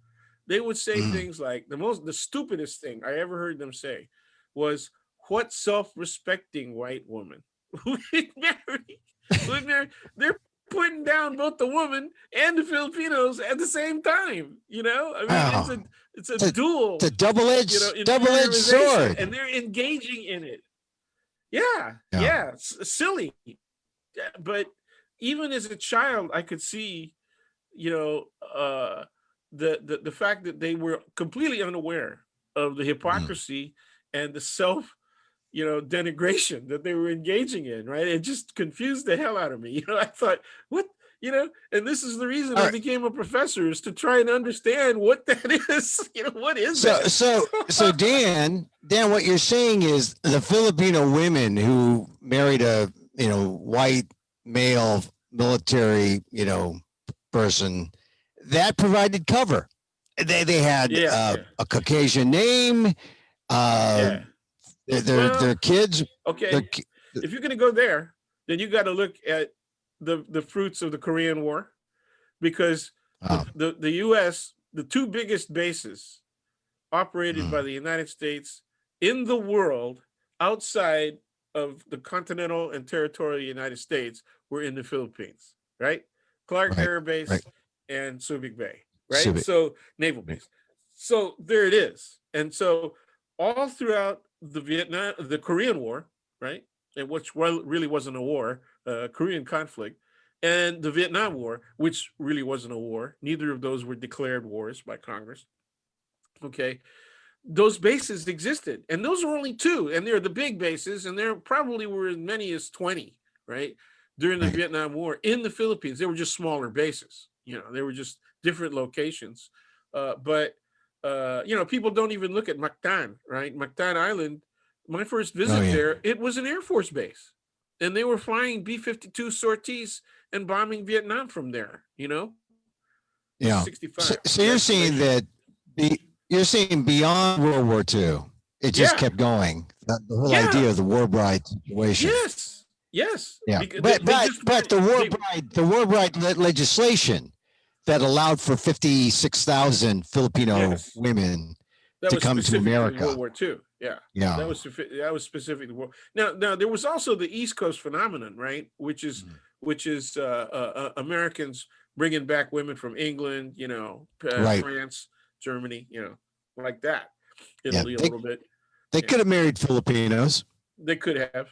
they would say mm, things like the stupidest thing I ever heard them say was, "What self-respecting white woman would marry?" Would marry? They're putting down both the woman and the Filipinos at the same time. You know, I mean, oh, it's a it's dual, a you know, double-edged inferiorization, sword. and they're engaging in it. Yeah, Yeah. yeah, silly. Yeah, but even as a child, I could see, you know, the fact that they were completely unaware of the Mm. hypocrisy and the self, you know, denigration that they were engaging in, right? It just confused the hell out of me. You know, I thought, what, you know, and this is the reason All I right. became a professor, is to try and understand what that is. You know, what is So, that? Dan, what you're saying is the Filipino women who married a, white male military, person, that provided cover. They had Yeah, yeah, a Caucasian name. Uh, yeah. their Well, kids. Their, okay. If you're gonna go there, then you got to look at the fruits of the Korean War, because oh, the U.S., the two biggest bases operated by mm, the United States in the world outside of the continental and territorial United States were in the Philippines, right? Clark right, Air right. Base and Subic Bay, right? Civic. So naval base. So there it is. And so all throughout the Korean War, right? And which really wasn't a war, Korean conflict, and the Vietnam War, which really wasn't a war. Neither of those were declared wars by Congress. Okay, those bases existed, and those are only two, and they're the big bases, and there probably were as many as 20, right, during the Right. Vietnam War in the Philippines. They were just smaller bases, you know, they were just different locations. But you know, people don't even look at Mactan, right? Mactan Island, my first Oh visit yeah. there, it was an Air Force base, and they were flying B-52 sorties and bombing Vietnam from there, you know. It was Yeah. 65, So you're saying congratulations. that you're saying beyond World War II, it just Yeah, kept going. The whole idea yeah. of the war bride situation. Yes, yes, Yeah. because But they but just but weren't. They the war bride legislation that allowed for 56,000 Filipino yes, women that to was come to specific to America. World War II. Yeah, Yeah. that was specific to World. Now there was also the East Coast phenomenon, right? Mhm. Which is Americans bringing back women from England, you know, Right. France, Germany, you know, like that. Yeah. Italy a little bit. They Yeah, could have married Filipinos, they could have.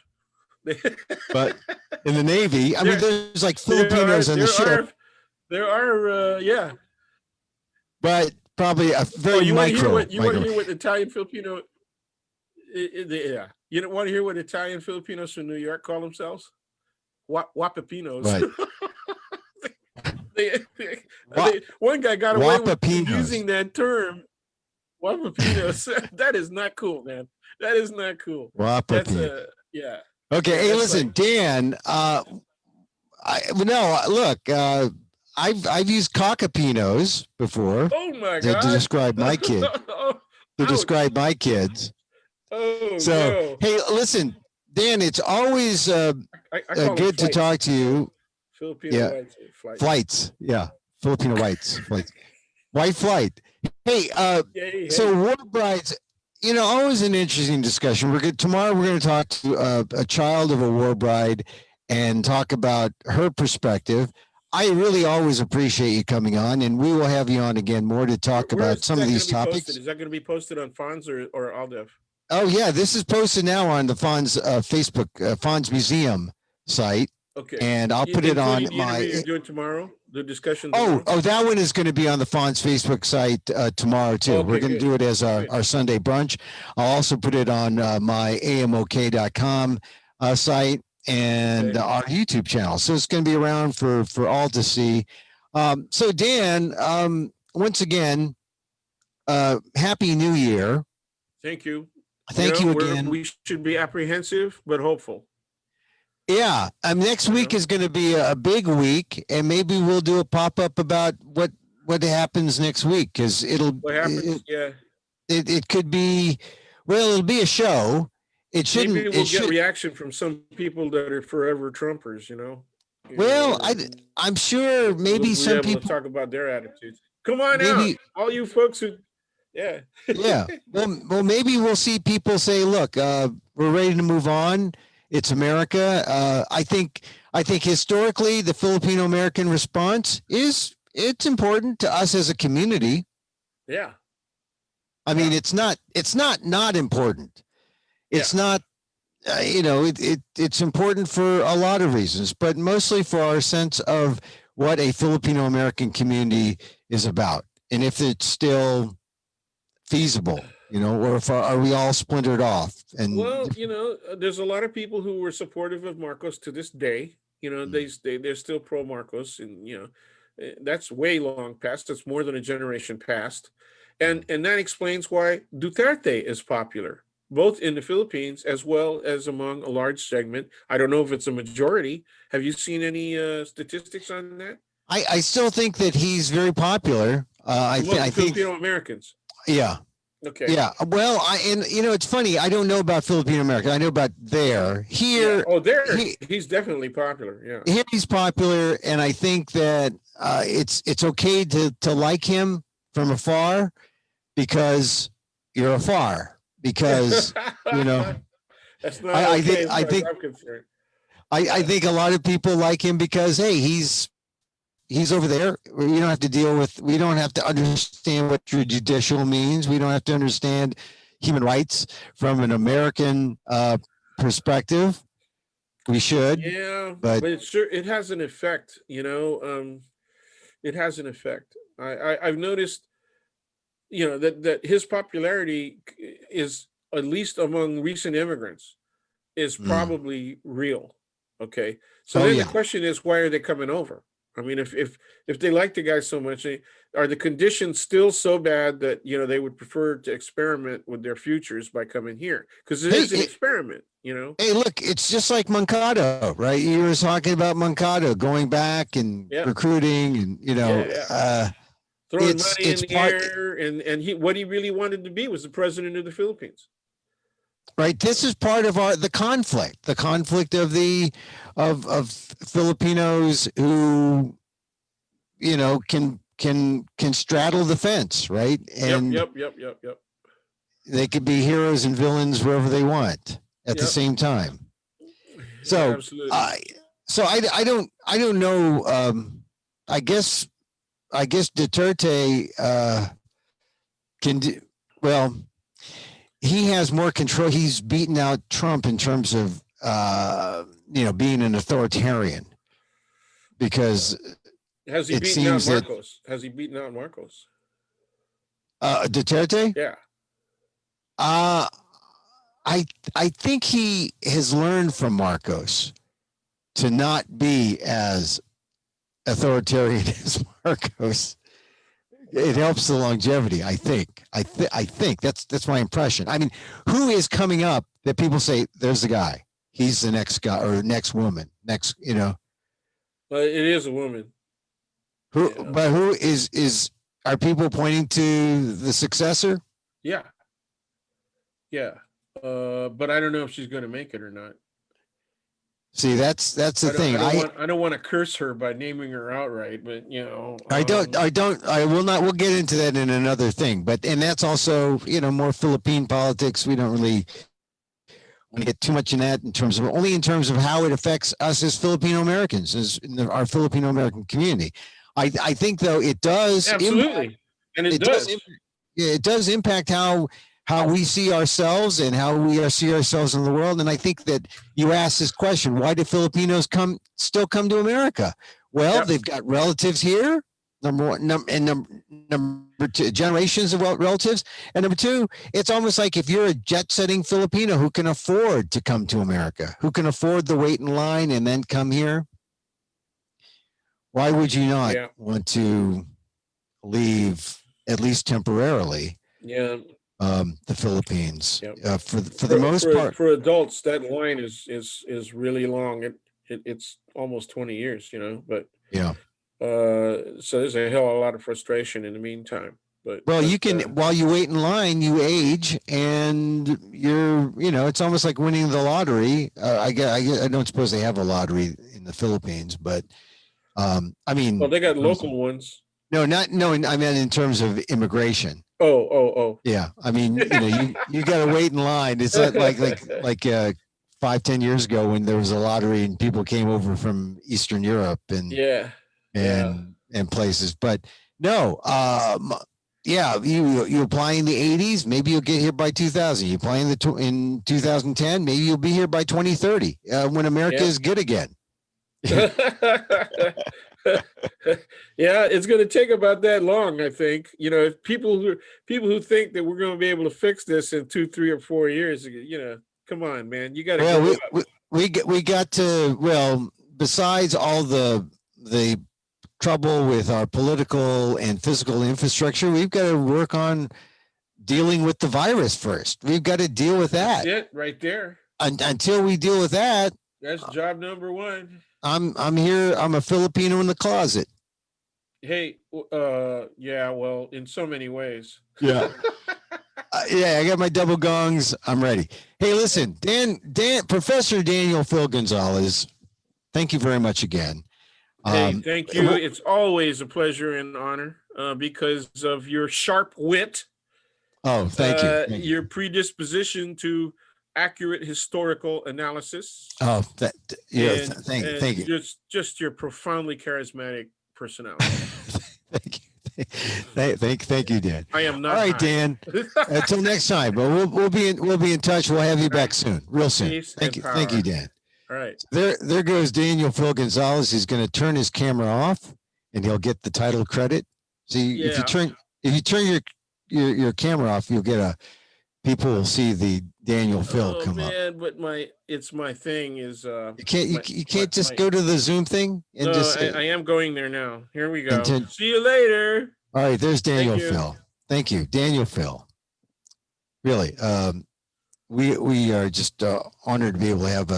but in the Navy, I mean, there, there's like Filipinos on the there ship, are, yeah. but probably a Oh, very you want to hear micro, what micro. Italian Filipino? Yeah, you don't want to hear what Italian Filipinos from New York call themselves? Wapapinos. Right. One guy got away with Wapapinos. using that term. Wapapinos. That is not cool, man. That is not cool. That's Wapapinos. yeah. Okay. Yeah, Hey, that's listen, like, Dan. Look. I've used cockapinos before oh my to God. describe my kid. Oh, To ouch. describe my kids. Oh So no. hey, listen, Dan. It's always I call them good to flights. talk to you. Filipino Yeah. whites. Flights. Yeah. Filipino whites. Flights. White flight. Hey, Yay, so hey. war brides, always an interesting discussion. Tomorrow we're going to talk to a child of a war bride and talk about her perspective. I really always appreciate you coming on, and we will have you on again more to talk Where about is some that of gonna these be topics. posted? Is that going to be posted on FANHS or Aldev? Oh yeah, this is posted now on the FANHS Facebook FANHS Museum site, Okay. and I'll put it on Including the interview my. you're doing tomorrow, the discussion tomorrow. Oh, that one is going to be on the FANHS Facebook site tomorrow too. Okay, We're going to good. do it as Good. our Sunday brunch. I'll also put it on my amok.com site and Okay. our YouTube channel. So it's going to be around for all to see. So Dan, once again, Happy New Year. Thank you. Thank you again. We should be apprehensive but hopeful. Yeah, next week is going to be a big week, and maybe we'll do a pop-up about what happens next week, because What happens? it could be, well, it'll be a show. It shouldn't. Maybe we'll get reaction from some people that are forever Trumpers. Well, I'm sure maybe we'll some be able people to talk about their attitudes. Come on out, all you folks who, yeah. Yeah. Well, maybe we'll see people say, "Look, we're ready to move on. It's America." I think historically the Filipino American response it's important to us as a community. Yeah. I mean, it's not important. It's not, it's important for a lot of reasons, but mostly for our sense of what a Filipino American community is about, and if it's still feasible, or if are we all splintered off? And well, there's a lot of people who were supportive of Marcos to this day. They're still pro Marcos, and that's way long past. That's more than a generation past, and that explains why Duterte is popular, both in the Philippines as well as among a large segment. I don't know if it's a majority. Have you seen any statistics on that? I still think that he's very popular. I think Filipino Americans. Yeah. Okay. Yeah. Well, it's funny. I don't know about Filipino American. I know about there. Here. Yeah. Oh, there. He's definitely popular. Yeah. Here he's popular, and I think that it's okay to like him from afar, because you're afar. Because that's not. I think I think a lot of people like him because, hey, he's over there. We don't have to understand what judicial means. We don't have to understand human rights from an American perspective. We should. Yeah, but it has an effect, it has an effect. I've noticed, that his popularity is, at least among recent immigrants, is probably real. Okay. So the question is, why are they coming over? I mean, if they like the guy so much, are the conditions still so bad that they would prefer to experiment with their futures by coming here? Because it is an experiment, Hey, look, it's just like Moncado, right? You were talking about Moncado going back and recruiting, and throwing money in the air, and what he really wanted to be was the president of the Philippines. Right. This is part of the conflict of the of Filipinos who can straddle the fence, right? And yep. They could be heroes and villains wherever they want at the same time. So I don't know. I guess Duterte can do well. He has more control. He's beaten out Trump in terms of being an authoritarian, because has he beaten out Marcos? Has he beaten out Marcos? Duterte? Yeah. I think he has learned from Marcos. to not be as authoritarian as Marcos, it helps the longevity. I think. I think that's my impression. I mean, who is coming up that people say there's the guy? He's the next guy or next woman. Next, you know. It is a woman. Who? Yeah. But who is? Are people pointing to the successor? Yeah. Yeah. But I don't know if she's going to make it or not. See, that's the thing. I don't want to curse her by naming her outright, but you know, I will not. We'll get into that in another thing. And that's also, you know, more Philippine politics. We don't really want to get too much in that only in terms of how it affects us as Filipino Americans, as in our Filipino American community. I think though it does absolutely, and it does. It does impact how we see ourselves and how we see ourselves in the world. And I think that you asked this question: why do Filipinos still come to America? Well, they've got relatives here. Number one, number two, generations of relatives, and number two, it's almost like if you're a jet-setting Filipino who can afford to come to America, who can afford the wait in line and then come here, why would you not want to leave at least temporarily? Yeah. The Philippines. For the most part, for adults, that line is really long. It's almost 20 years, you know. But so there's a hell of a lot of frustration in the meantime. But you can while you wait in line, you age, and it's almost like winning the lottery. I don't suppose they have a lottery in the Philippines, but I mean, well, they got local ones. No, I meant in terms of immigration. Oh. Yeah, I mean, you got to wait in line. It's not like 5-10 years ago when there was a lottery and people came over from Eastern Europe and places. But no, you apply in the 80s, maybe you'll get here by 2000. You apply in 2010, maybe you'll be here by 2030 when America is good again. Yeah, it's going to take about that long, I think. You know, if people who think that we're going to be able to fix this in 2, 3, or 4 years, you know, come on, man, you got to. We got to. Well, besides all the trouble with our political and physical infrastructure, we've got to work on dealing with the virus first. We've got to deal with that. That's it right there. Until we deal with that, that's job number one. I'm here. I'm a Filipino in the closet. Hey, well, in so many ways. Yeah. I got my double gongs. I'm ready. Hey, listen, Dan, Professor Daniel Phil Gonzales, thank you very much again. Hey, thank you. It's always a pleasure and honor because of your sharp wit. Oh, thank you. Your predisposition to accurate historical analysis. Oh, thank you. Just your profoundly charismatic personality. Thank you, Dan. I am not. All right, Dan. Until next time. But we'll be in touch. We'll have you back soon, real soon. Peace Thank you, power. Thank you, Dan. All right. There goes Daniel Phil Gonzales. He's going to turn his camera off, and he'll get the title credit. See, if you turn your camera off, you'll get people will see the Daniel Phil come up. But it's my thing is you can't just go to the Zoom thing and I am going there now. Here we go. See you later. All right, there's Daniel Phil. Thank you, Daniel Phil. Really, we are just honored to be able to have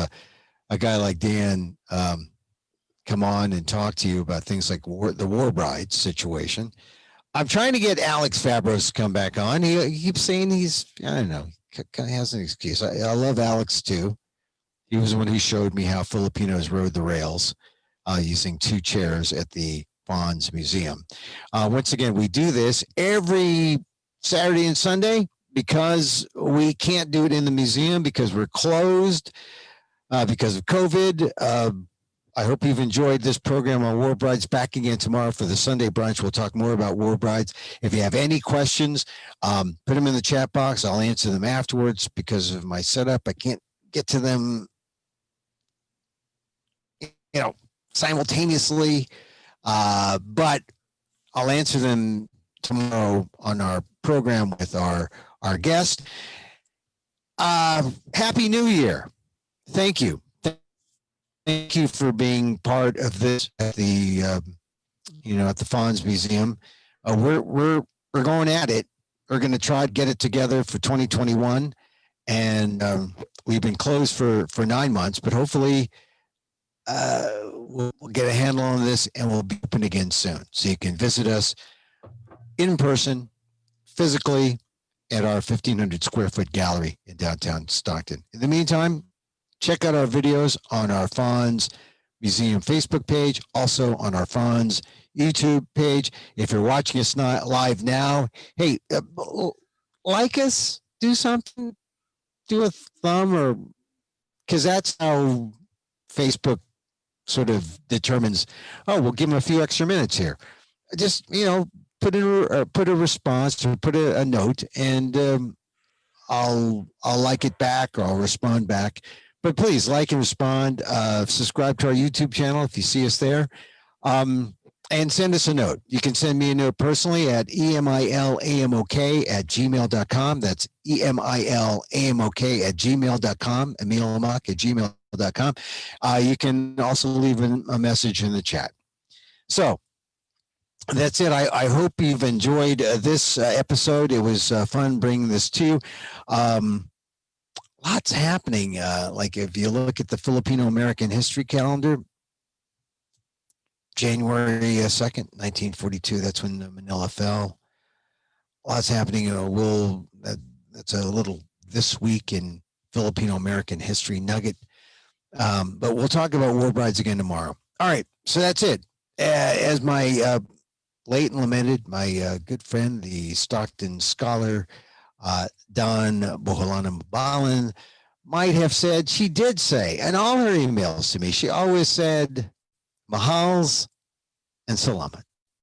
a guy like Dan come on and talk to you about things like the War Brides situation. I'm trying to get Alex Fabros to come back on. He keeps saying I don't know, kind of has an excuse. I love Alex too. He was the one who showed me how Filipinos rode the rails using 2 chairs at the FANHS Museum. Once again, we do this every Saturday and Sunday because we can't do it in the museum because we're closed because of COVID. I hope you've enjoyed this program on War Brides. Back again tomorrow for the Sunday brunch. We'll talk more about War Brides. If you have any questions, put them in the chat box. I'll answer them afterwards because of my setup. I can't get to them, simultaneously, but I'll answer them tomorrow on our program with our guest. Happy New Year. Thank you. thank you for being part of this at the, at the FANHS Museum. We're going at it. We're going to try to get it together for 2021. And we've been closed for 9 months, but hopefully we'll get a handle on this and we'll be open again soon. So you can visit us in person, physically, at our 1,500 square foot gallery in downtown Stockton. In the meantime, check out our videos on our FANHS Museum Facebook page, also on our FANHS YouTube page. If you're watching us not live now, hey, like us, do something, do a thumb, or because that's how Facebook sort of determines, oh, we'll give them a few extra minutes here. Just, put a response or put a note, and I'll like it back or I'll respond back. But please like and respond. Subscribe to our YouTube channel if you see us there, and send us a note. You can send me a note personally at emilamok@gmail.com. That's emilamok@gmail.com. emilamok@gmail.com. You can also leave a message in the chat. So that's it. I hope you've enjoyed this episode. It was fun bringing this to you. Lots happening. Like if you look at the Filipino American history calendar, January 2nd, 1942, that's when Manila fell. Lots happening. That's a little this week in Filipino American history nugget. But we'll talk about War Brides again tomorrow. All right. So that's it. As my late and lamented, my good friend, the Stockton scholar, Don Boholana Mabalan, might have said, she did say, in all her emails to me, she always said, Mahals and Salamat.